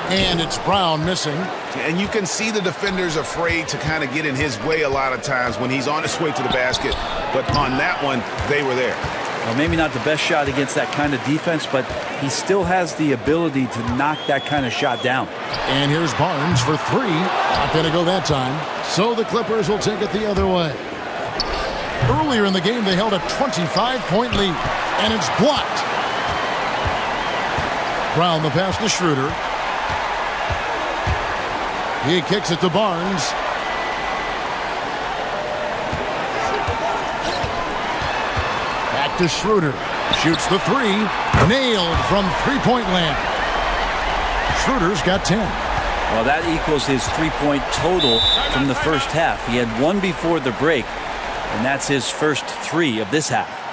Speaker 1: And it's Brown missing.
Speaker 3: And you can see the defenders afraid to kind of get in his way a lot of times when he's on his way to the basket. But on that one, they were there.
Speaker 4: Well, maybe not the best shot against that kind of defense, but he still has the ability to knock that kind of shot down.
Speaker 1: And here's Barnes for 3. Not going to go that time. So the Clippers will take it the other way. Earlier in the game, they held a 25-point lead. And it's blocked. Brown the pass to Schroeder. He kicks it to Barnes. Back to Schroeder. Shoots the 3. Nailed from three-point land. Schroeder's got 10.
Speaker 4: Well, that equals his three-point total from the first half. He had 1 before the break, and that's his first 3 of this half.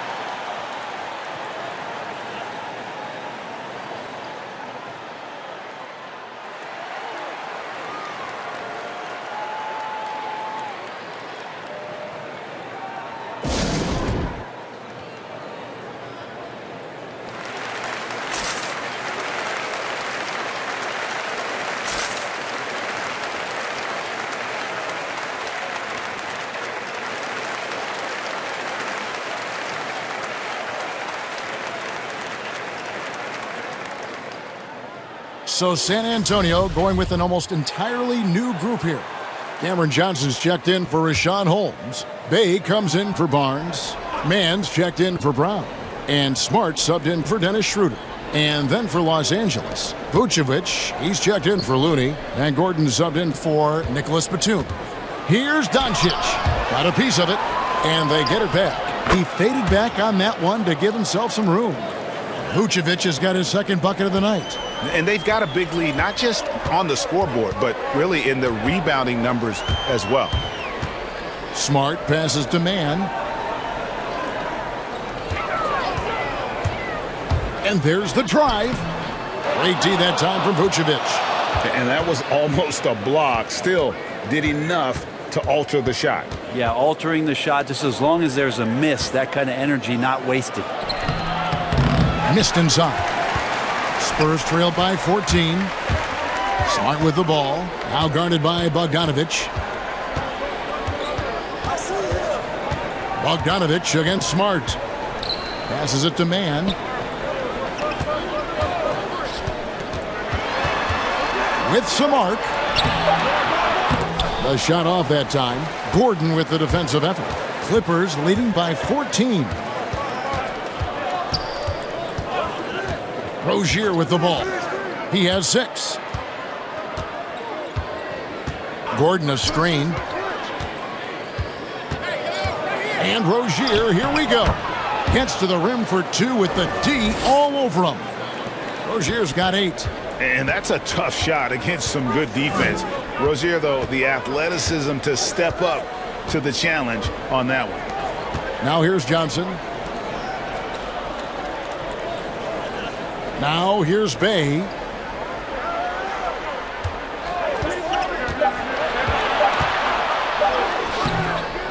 Speaker 1: So San Antonio going with an almost entirely new group here. Cameron Johnson's checked in for Rashawn Holmes. Bay comes in for Barnes. Mann's checked in for Brown. And Smart subbed in for Dennis Schroeder. And then for Los Angeles, Vucevic, he's checked in for Looney. And Gordon subbed in for Nicholas Batum. Here's Doncic. Got a piece of it. And they get it back. He faded back on that one to give himself some room. Vucevic has got his second bucket of the night.
Speaker 3: And they've got a big lead, not just on the scoreboard, but really in the rebounding numbers as well.
Speaker 1: Smart passes to Mann. And there's the drive. Great D that time from Vucevic.
Speaker 3: And that was almost a block. Still did enough to alter the shot.
Speaker 4: Yeah, altering the shot, just as long as there's a miss, that kind of energy not wasted.
Speaker 1: Missed inside. Spurs trail by 14. Smart with the ball. Now guarded by Bogdanovic. Bogdanovic against Smart. Passes it to Mann. with some arc. The shot off that time. Gordon with the defensive effort. Clippers leading by 14. Rozier with the ball. He has 6. Gordon a screen. And Rozier, here we go. Gets to the rim for 2 with the D all over him. Rozier's got 8.
Speaker 3: And that's a tough shot against some good defense. Rozier, though, the athleticism to step up to the challenge on that one.
Speaker 1: Now here's Johnson. Now here's Bay.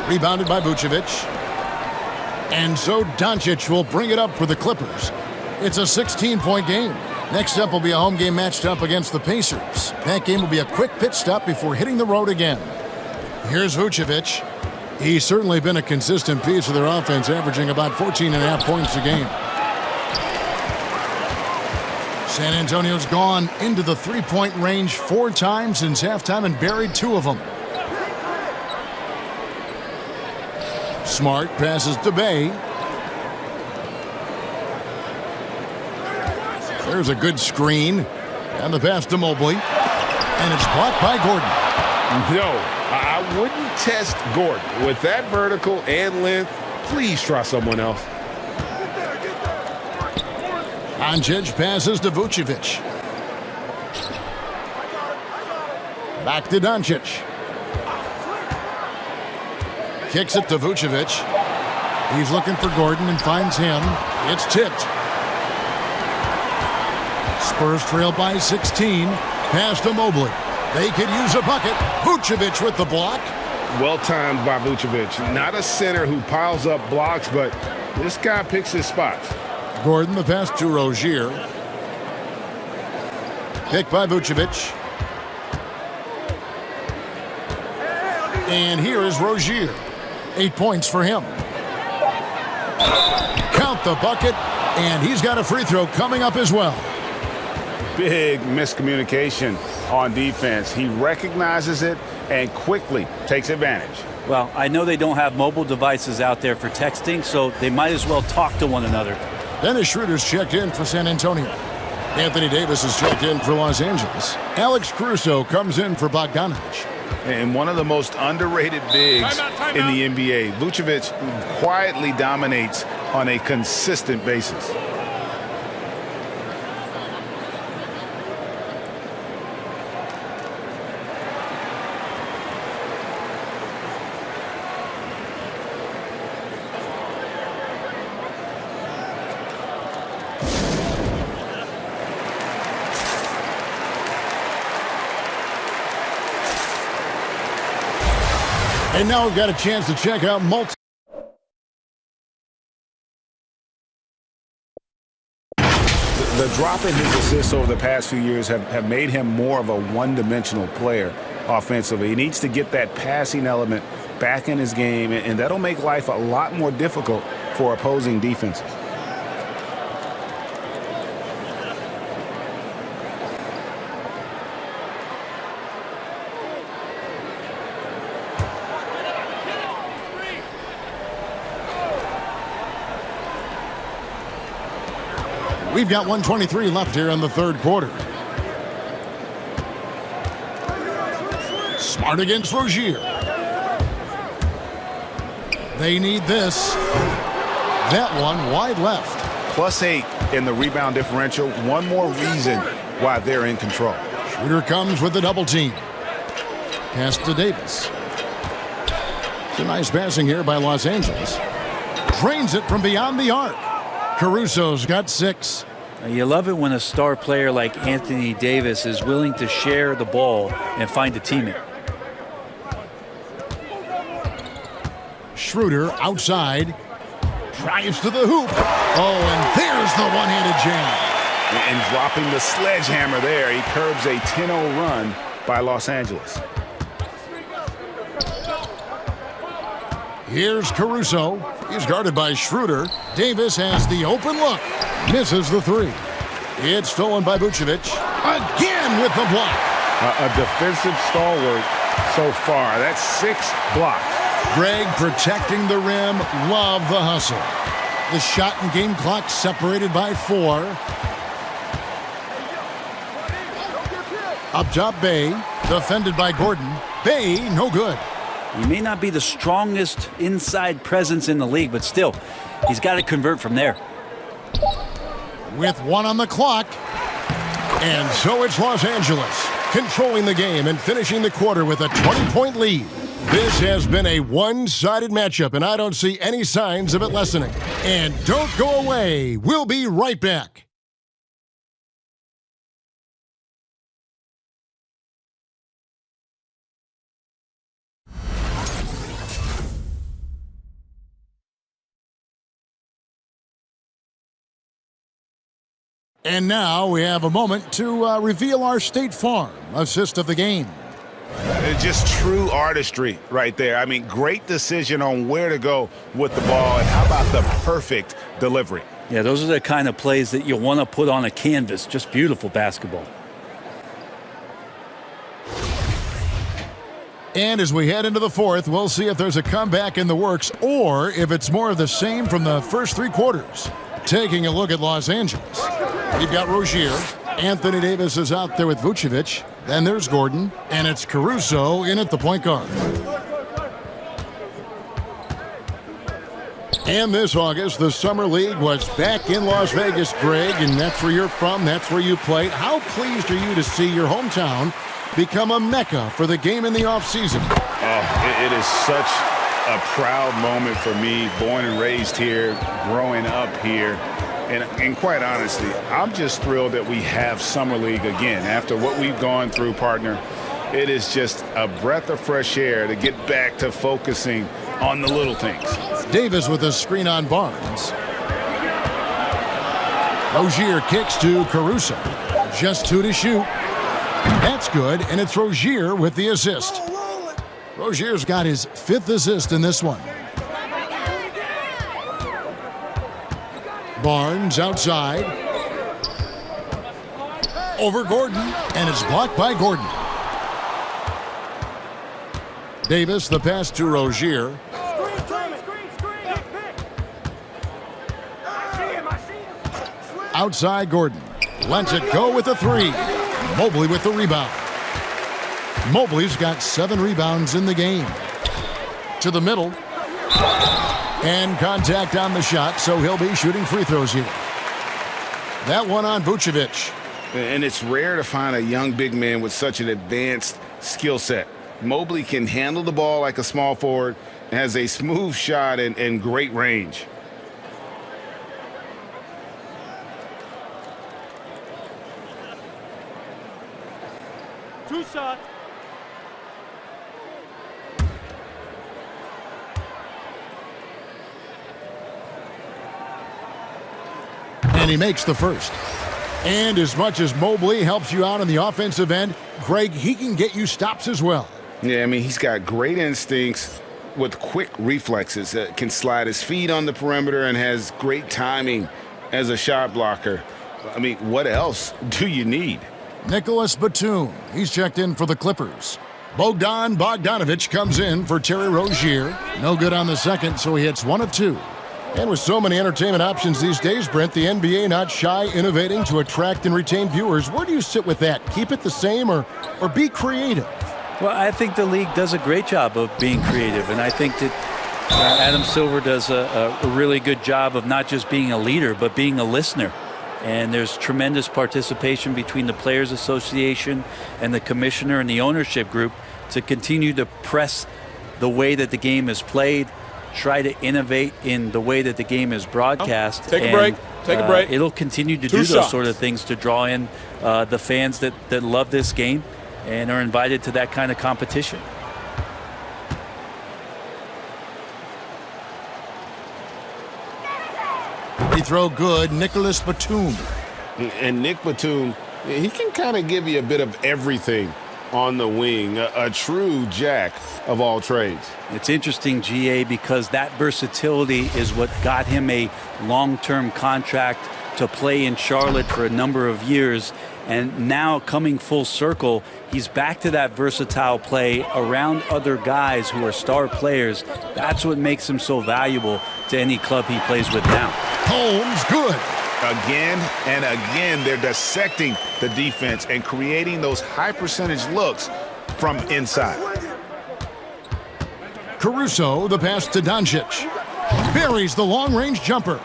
Speaker 1: Rebounded by Vucevic. And so Doncic will bring it up for the Clippers. It's a 16-point game. Next up will be a home game matched up against the Pacers. That game will be a quick pit stop before hitting the road again. Here's Vucevic. He's certainly been a consistent piece of their offense, averaging about 14.5 points a game. San Antonio's gone into the three-point range 4 times since halftime and buried 2 of them. Smart passes to Bay. There's a good screen. And the pass to Mobley. And it's blocked by Gordon.
Speaker 5: No, I wouldn't test Gordon. With that vertical and length, please try someone else.
Speaker 1: Doncic passes to Vucevic. Back to Doncic. Kicks it to Vucevic. He's looking for Gordon and finds him. It's tipped. Spurs trail by 16. Pass to Mobley. They could use a bucket. Vucevic with the block.
Speaker 5: Well timed by Vucevic. Not a center who piles up blocks, but this guy picks his spots.
Speaker 1: Gordon the pass to Rozier. Picked by Vucevic. And here is Rozier. 8 points for him. Count the bucket, and he's got a free throw coming up as well.
Speaker 3: Big miscommunication on defense. He recognizes it and quickly takes advantage.
Speaker 4: Well, I know they don't have mobile devices out there for texting, so they might as well talk to one another.
Speaker 1: Dennis Schroeder's checked in for San Antonio. Anthony Davis is checked in for Los Angeles. Alex Caruso comes in for Bogdanovich.
Speaker 3: And one of the most underrated bigs in the NBA. Vucevic quietly dominates on a consistent basis.
Speaker 1: And now we've got a chance to check out
Speaker 3: The drop in his assists over the past few years have made him more of a one-dimensional player offensively. He needs to get that passing element back in his game, and that'll make life a lot more difficult for opposing defenses.
Speaker 1: We've got 1:23 left here in the third quarter. Smart against Rozier. They need this. That one wide left.
Speaker 3: +8 in the rebound differential. One more reason why they're in control.
Speaker 1: Schroeder comes with the double team. Pass to Davis. It's a nice passing here by Los Angeles. Drains it from beyond the arc. Caruso's got 6.
Speaker 4: You love it when a star player like Anthony Davis is willing to share the ball and find a teammate.
Speaker 1: Schroeder outside. Drives to the hoop. Oh, and there's the one-handed jam.
Speaker 3: And dropping the sledgehammer there, he curbs a 10-0 run by Los Angeles.
Speaker 1: Here's Caruso. He's guarded by Schroeder. Davis has the open look. Misses the 3. It's stolen by Vucevic. Again with the block.
Speaker 3: A defensive stalwart so far. That's 6 blocks.
Speaker 1: Greg protecting the rim. Love the hustle. The shot and game clock separated by 4. Up top, Bay. Defended by Gordon. Bay, no good.
Speaker 4: He may not be the strongest inside presence in the league, but still, he's got to convert from there.
Speaker 1: With 1 on the clock. And so it's Los Angeles, controlling the game and finishing the quarter with a 20-point lead. This has been a one-sided matchup, and I don't see any signs of it lessening. And don't go away. We'll be right back. And now we have a moment to reveal our State Farm assist of the game.
Speaker 3: Just true artistry right there. I mean, great decision on where to go with the ball, and how about the perfect delivery?
Speaker 4: Yeah, those are the kind of plays that you want to put on a canvas. Just beautiful basketball.
Speaker 1: And as we head into the 4th, we'll see if there's a comeback in the works or if it's more of the same from the first 3 quarters. Taking a look at Los Angeles. We've got Rozier. Anthony Davis is out there with Vucevic. Then there's Gordon. And it's Caruso in at the point guard. And this August, the Summer League was back in Las Vegas, Greg, and that's where you're from, that's where you played. How pleased are you to see your hometown become a mecca for the game in the offseason?
Speaker 3: Oh, it is such a proud moment for me, born and raised here, growing up here. And quite honestly, I'm just thrilled that we have Summer League again. After what we've gone through, partner, it is just a breath of fresh air to get back to focusing on the little things.
Speaker 1: Davis with a screen on Barnes. Rozier kicks to Caruso. Just 2 to shoot. That's good, and it's Rozier with the assist. Rozier's got his 5th assist in this one. Barnes outside. Over Gordon, and it's blocked by Gordon. Davis, the pass to Rozier. Outside Gordon. Lets it go with a 3. Mobley with the rebound. Mobley's got 7 rebounds in the game. To the middle. And contact on the shot, so he'll be shooting free throws here. That one on Vucevic.
Speaker 3: And it's rare to find a young big man with such an advanced skill set. Mobley can handle the ball like a small forward, has a smooth shot and great range.
Speaker 8: Two shots.
Speaker 1: And he makes the first. And as much as Mobley helps you out on the offensive end, Greg, he can get you stops as well.
Speaker 3: Yeah, I mean, he's got great instincts with quick reflexes. Can slide his feet on the perimeter and has great timing as a shot blocker. I mean, what else do you need?
Speaker 1: Nicholas Batum, he's checked in for the Clippers. Bogdan Bogdanovic comes in for Terry Rozier. No good on the second, so he hits 1 of 2. And with so many entertainment options these days, Brent, the NBA not shy innovating to attract and retain viewers. Where do you sit with that? Keep it the same or be creative?
Speaker 4: Well, I think the league does a great job of being creative, and I think that Adam Silver does a really good job of not just being a leader, but being a listener. And there's tremendous participation between the Players Association and the commissioner and the ownership group to continue to press the way that the game is played, try to innovate in the way that the game is broadcast.
Speaker 6: Take a break. Take a break.
Speaker 4: It'll continue to do those sort of things to draw in the fans that love this game and are invited to that kind of competition.
Speaker 1: Free throw good, Nicholas Batum.
Speaker 5: And Nick Batum, he can kind of give you a bit of everything on the wing, a true jack of all trades.
Speaker 4: It's interesting, GA, because that versatility is what got him a long-term contract to play in Charlotte for a number of years. And now coming full circle, he's back to that versatile play around other guys who are star players. That's what makes him so valuable to any club he plays with now.
Speaker 1: Holmes, good.
Speaker 3: Again and again, they're dissecting the defense and creating those high percentage looks from inside.
Speaker 1: Caruso, the pass to Doncic. Buries the long-range jumper.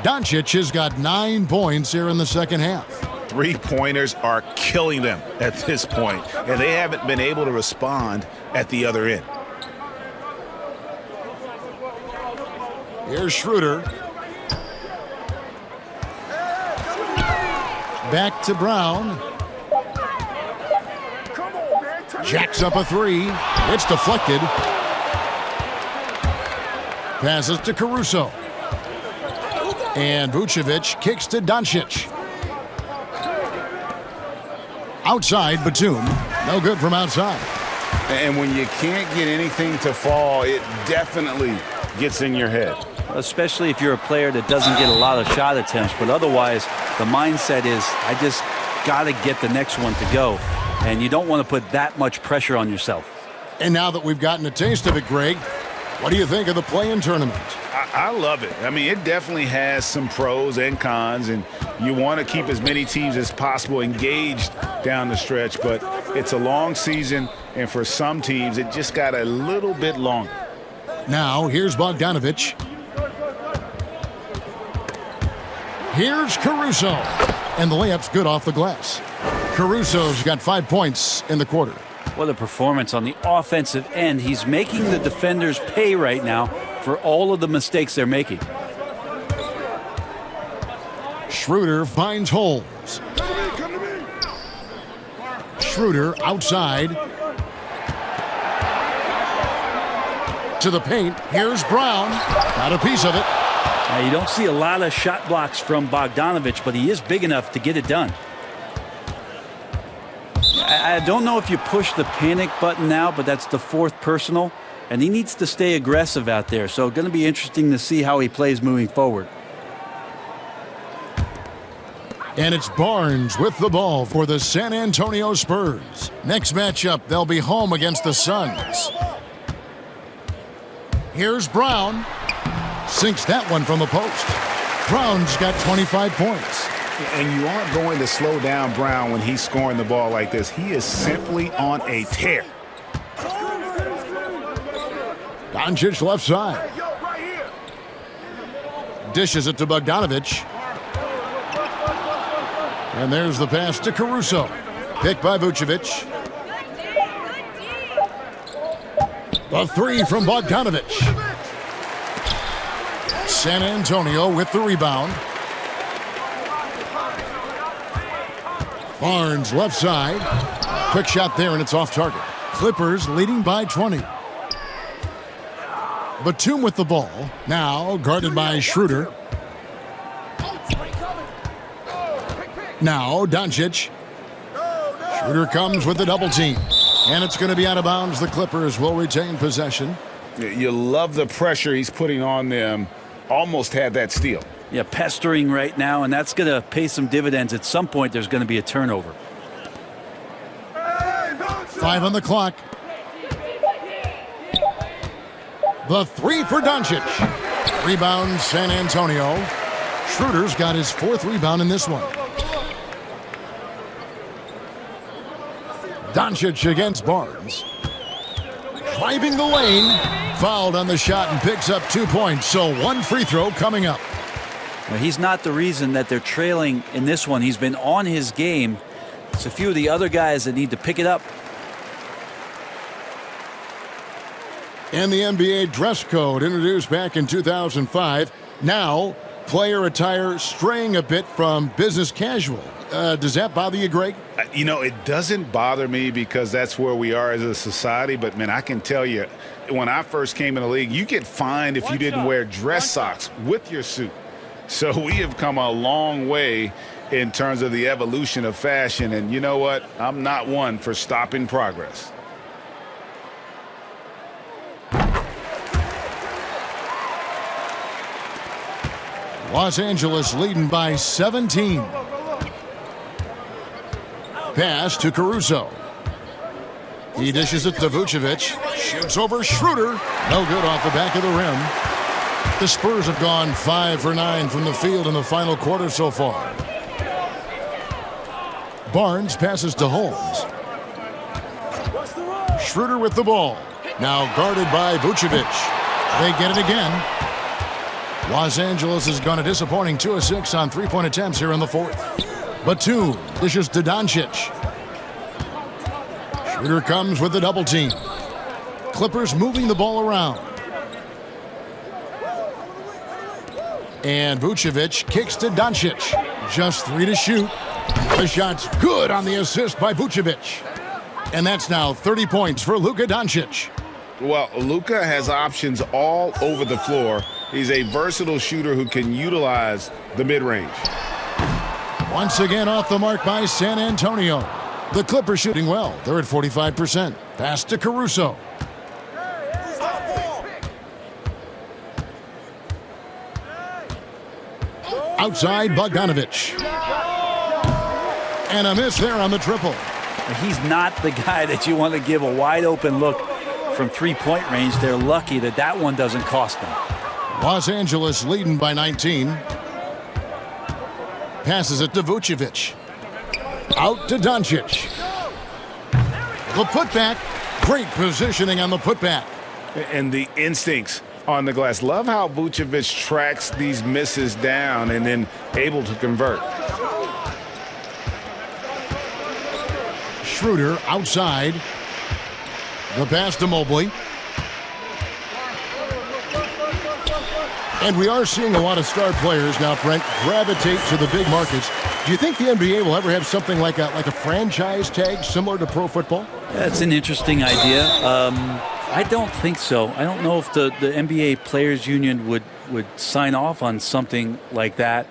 Speaker 1: Doncic has got 9 points here in the second half.
Speaker 3: Three-pointers are killing them at this point, and they haven't been able to respond at the other end.
Speaker 1: Here's Schroeder. Back to Brown. Jacks up a three. It's deflected. Passes to Caruso. And Vucevic kicks to Doncic. Outside, Batum. No good from outside.
Speaker 3: And when you can't get anything to fall, it definitely gets in your head.
Speaker 4: Especially if you're a player that doesn't get a lot of shot attempts. But otherwise, the mindset is, I just got to get the next one to go. And you don't want to put that much pressure on yourself.
Speaker 1: And now that we've gotten a taste of it, Greg, what do you think of the play-in tournament?
Speaker 3: I love it. I mean, it definitely has some pros and cons, and you want to keep as many teams as possible engaged down the stretch, but it's a long season, and for some teams, it just got a little bit longer.
Speaker 1: Now, here's Bogdanovich. Here's Caruso. And the layup's good off the glass. Caruso's got 5 points in the quarter.
Speaker 4: What a performance on the offensive end. He's making the defenders pay right now for all of the mistakes they're making.
Speaker 1: Schroeder finds Holmes. Schroeder outside. To the paint. Here's Brown. Got a piece of it.
Speaker 4: Now, you don't see a lot of shot blocks from Bogdanovich, but he is big enough to get it done. I don't know if you push the panic button now, but that's the fourth personal, and he needs to stay aggressive out there. So going to be interesting to see how he plays moving forward.
Speaker 1: And it's Barnes with the ball for the San Antonio Spurs. Next matchup, they'll be home against the Suns. Here's Brown. Sinks that one from the post. Brown's got 25 points.
Speaker 3: And you aren't going to slow down Brown when he's scoring the ball like this. He is simply on a tear.
Speaker 1: Doncic left side. Dishes it to Bogdanovich. And there's the pass to Caruso. Picked by Vucevic. The three from Bogdanovich. San Antonio with the rebound. Barnes left side. Quick shot there, and it's off target. Clippers leading by 20. Batum with the ball. Now guarded by Schroeder. Now Doncic. Schroeder comes with the double team. And it's going to be out of bounds. The Clippers will retain possession.
Speaker 3: You love the pressure he's putting on them. Almost had that steal.
Speaker 4: Yeah, pestering right now, and that's going to pay some dividends. At some point, there's going to be a turnover.
Speaker 1: 5 on the clock. The three for Doncic. Rebound, San Antonio. Schroeder's got his 4th rebound in this one. Doncic against Barnes. Driving the lane. Fouled on the shot and picks up 2 points. So 1 free throw coming up.
Speaker 4: Well, he's not the reason that they're trailing in this one. He's been on his game. It's a few of the other guys that need to pick it up.
Speaker 1: And the NBA dress code introduced back in 2005. Now, player attire straying a bit from business casual. Does that bother you, Greg?
Speaker 3: You know, it doesn't bother me because that's where we are as a society. But, man, I can tell you, when I first came in the league, you get fined if you didn't wear dress socks with your suit. So we have come a long way in terms of the evolution of fashion. And you know what? I'm not one for stopping progress.
Speaker 1: Los Angeles leading by 17. Pass to Caruso. He dishes it to Vucevic. Shoots over Schroeder. No good off the back of the rim. The Spurs have gone 5 for 9 from the field in the final quarter so far. Barnes passes to Holmes. Schroeder with the ball. Now guarded by Vucevic. They get it again. Los Angeles has gone a disappointing 2 of 6 on three-point attempts here in the fourth. Batum dishes to Doncic. Schroeder comes with the double team. Clippers moving the ball around. And Vucevic kicks to Doncic. Just 3 to shoot. The shot's good on the assist by Vucevic. And that's now 30 points for Luka Doncic.
Speaker 3: Well, Luka has options all over the floor. He's a versatile shooter who can utilize the mid-range.
Speaker 1: Once again off the mark by San Antonio. The Clippers shooting well. They're at 45%. Pass to Caruso. Outside Bogdanovic. And a miss there on the triple.
Speaker 4: He's not the guy that you want to give a wide open look from three-point range. They're lucky that that one doesn't cost them.
Speaker 1: Los Angeles leading by 19. Passes it to Vucevic. Out to Doncic. The putback. Great positioning on the putback.
Speaker 3: And the instincts on the glass. Love how Vucevic tracks these misses down and then able to convert.
Speaker 1: Schroeder outside. The pass to Mobley. And we are seeing a lot of star players now, Brent, gravitate to the big markets. Do you think the NBA will ever have something like a franchise tag similar to pro football?
Speaker 4: That's an interesting idea. I don't think so. I don't know if the NBA Players Union would sign off on something like that.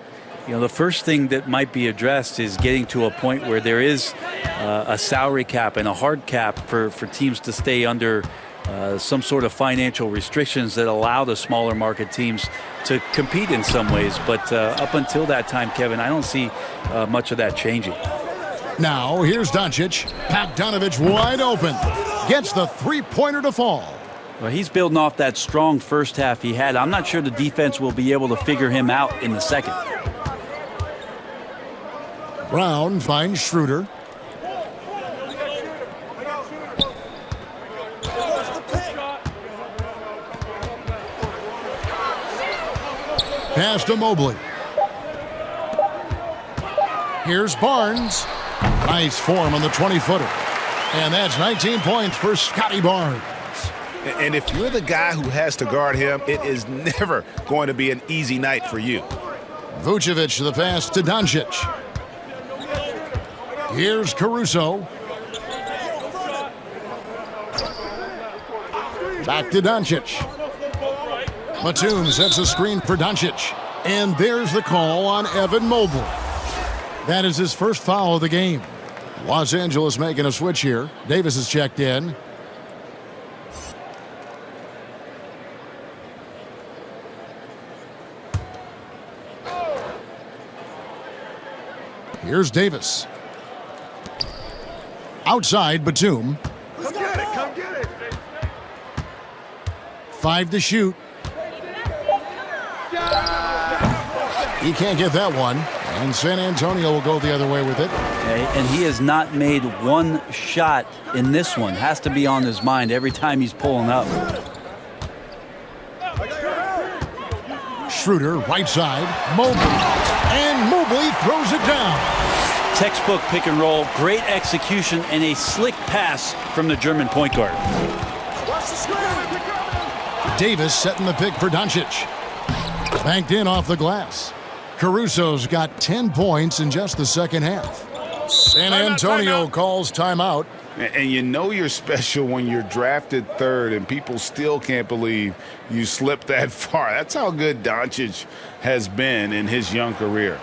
Speaker 4: You know, the first thing that might be addressed is getting to a point where there is a salary cap and a hard cap for teams to stay under some sort of financial restrictions that allow the smaller market teams to compete in some ways. But up until that time, Kevin, I don't see much of that changing.
Speaker 1: Now, here's Doncic. Bogdanovic wide open. Gets the three-pointer to fall.
Speaker 4: Well, he's building off that strong first half he had. I'm not sure the defense will be able to figure him out in the second.
Speaker 1: Brown finds Schroeder. Pass to Mobley. Here's Barnes. Nice form on the 20-footer. And that's 19 points for Scotty Barnes.
Speaker 3: And if you're the guy who has to guard him, it is never going to be an easy night for you.
Speaker 1: Vucevic the pass to Doncic. Here's Caruso. Back to Doncic. Batum sets a screen for Doncic. And there's the call on Evan Mobley. That is his first foul of the game. Los Angeles making a switch here. Davis is checked in. Here's Davis. Outside, Batum.
Speaker 8: Come get it, come get it.
Speaker 1: 5 to shoot. He can't get that one. And San Antonio will go the other way with it.
Speaker 4: Okay, and he has not made one shot in this one. Has to be on his mind every time he's pulling up.
Speaker 1: Schroeder, right side. Mobley. And Mobley throws it down.
Speaker 4: Textbook pick and roll, great execution, and a slick pass from the German point guard.
Speaker 1: Davis setting the pick for Doncic. Banked in off the glass. Caruso's got 10 points in just the second half. San Antonio calls timeout.
Speaker 3: And you know you're special when you're drafted third and people still can't believe you slipped that far. That's how good Doncic has been in his young career.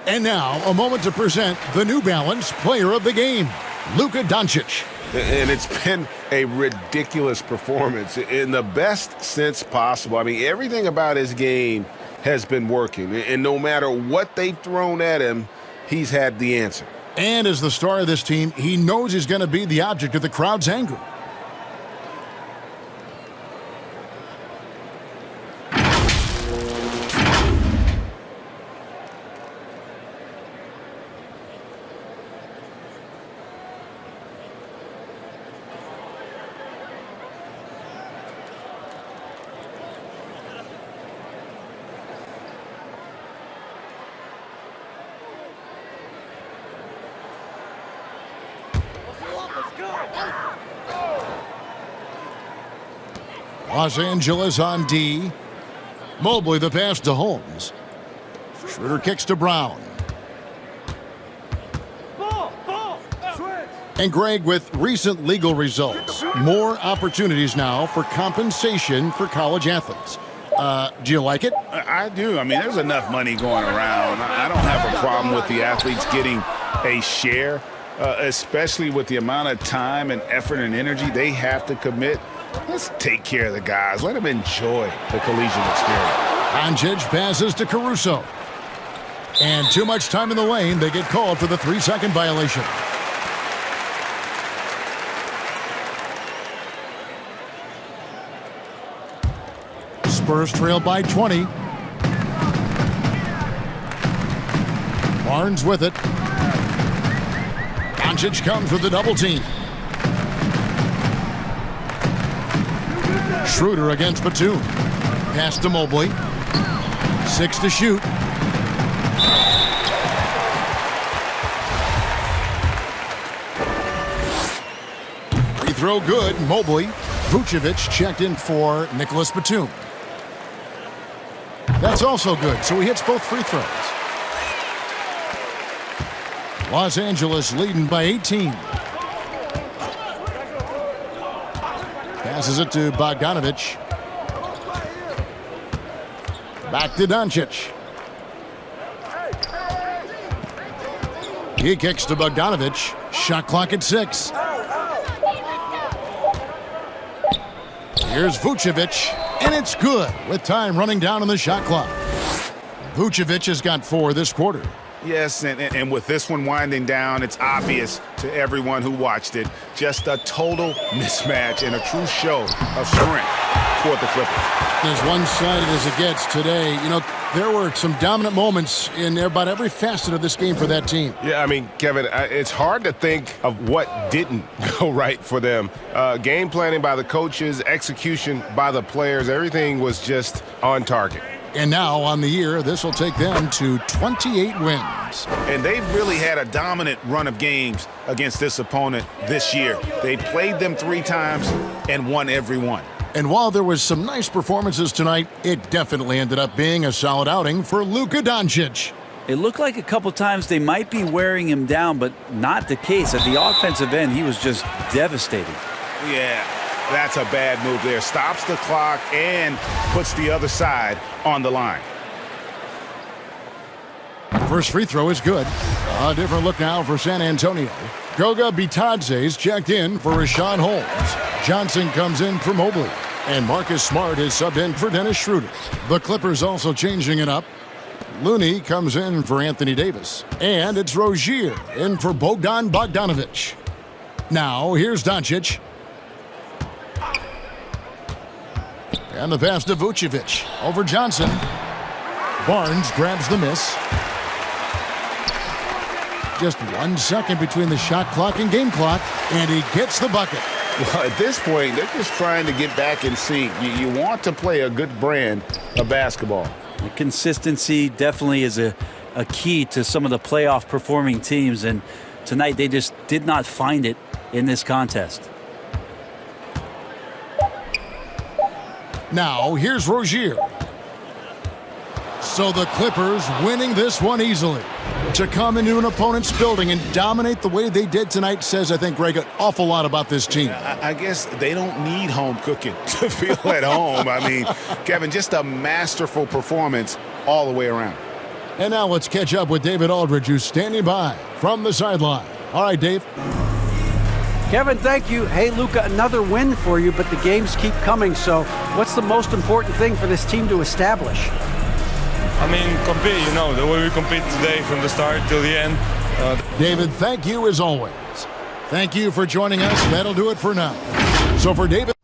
Speaker 1: And now, a moment to present the New Balance Player of the Game, Luka Doncic.
Speaker 5: And it's been a ridiculous performance in the best sense possible. I mean, everything about his game has been working. And no matter what they've thrown at him, he's had the answer.
Speaker 1: And as the star of this team, he knows he's going to be the object of the crowd's anger. Los Angeles on D. Mobley the pass to Holmes. Schroeder kicks to Brown. And Greg, with recent legal results, more opportunities now for compensation for college athletes. Do you like it?
Speaker 3: I do. I mean, there's enough money going around. I don't have a problem with the athletes getting a share, especially with the amount of time and effort and energy they have to commit. Let's take care of the guys. Let them enjoy the collegiate experience.
Speaker 1: Doncic passes to Caruso. And too much time in the lane. They get called for the 3-second violation. Spurs trail by 20. Barnes with it. Doncic comes with the double team. Schroeder against Batum. Pass to Mobley. 6 to shoot. Free throw good. Mobley. Vucevic checked in for Nicholas Batum. That's also good, so he hits both free throws. Los Angeles leading by 18. Passes it to Bogdanovich. Back to Doncic. He kicks to Bogdanovich. Shot clock at 6. Here's Vucevic, and it's good with time running down on the shot clock. Vucevic has got 4 this quarter.
Speaker 3: Yes, and with this one winding down, it's obvious to everyone who watched it. Just a total mismatch and a true show of strength toward the Clippers.
Speaker 1: As one-sided as it gets today, you know, there were some dominant moments in about every facet of this game for that team.
Speaker 5: Yeah, I mean, Kevin, it's hard to think of what didn't go right for them. Game planning by the coaches, execution by the players, everything was just on target.
Speaker 1: And now, on the year, this will take them to 28 wins.
Speaker 3: And they've really had a dominant run of games against this opponent this year. They played them 3 times and won every one.
Speaker 1: And while there was some nice performances tonight, it definitely ended up being a solid outing for Luka Doncic.
Speaker 4: It looked like a couple times they might be wearing him down, but not the case. At the offensive end, he was just devastating.
Speaker 3: Yeah, that's a bad move there. Stops the clock and puts the other side on the line.
Speaker 1: First free throw is good. A different look now for San Antonio. Goga Bitadze's checked in for Rashawn Holmes. Johnson comes in for Mobley. And Marcus Smart is subbed in for Dennis Schroeder. The Clippers also changing it up. Looney comes in for Anthony Davis. And it's Rozier in for Bogdan Bogdanovich. Now, here's Doncic. And the pass to Vucevic. Over Johnson. Barnes grabs the miss. Just 1 second between the shot clock and game clock, and he gets the bucket.
Speaker 3: Well, at this point, they're just trying to get back in sync. You want to play a good brand of basketball.
Speaker 4: The consistency definitely is a key to some of the playoff performing teams, and tonight they just did not find it in this contest.
Speaker 1: Now, here's Rozier. So the Clippers winning this one easily. To come into an opponent's building and dominate the way they did tonight says, I think, Greg, an awful lot about this team.
Speaker 3: I guess they don't need home cooking to feel at home. I mean, Kevin, just a masterful performance all the way around.
Speaker 1: And now let's catch up with David Aldridge, who's standing by from the sideline. All right, Dave.
Speaker 2: Kevin, thank you. Hey, Luka, another win for you, but the games keep coming. So what's the most important thing for this team to establish?
Speaker 9: I mean, compete, the way we compete today from the start till the end.
Speaker 1: David, thank you as always. Thank you for joining us. That'll do it for now. So for David...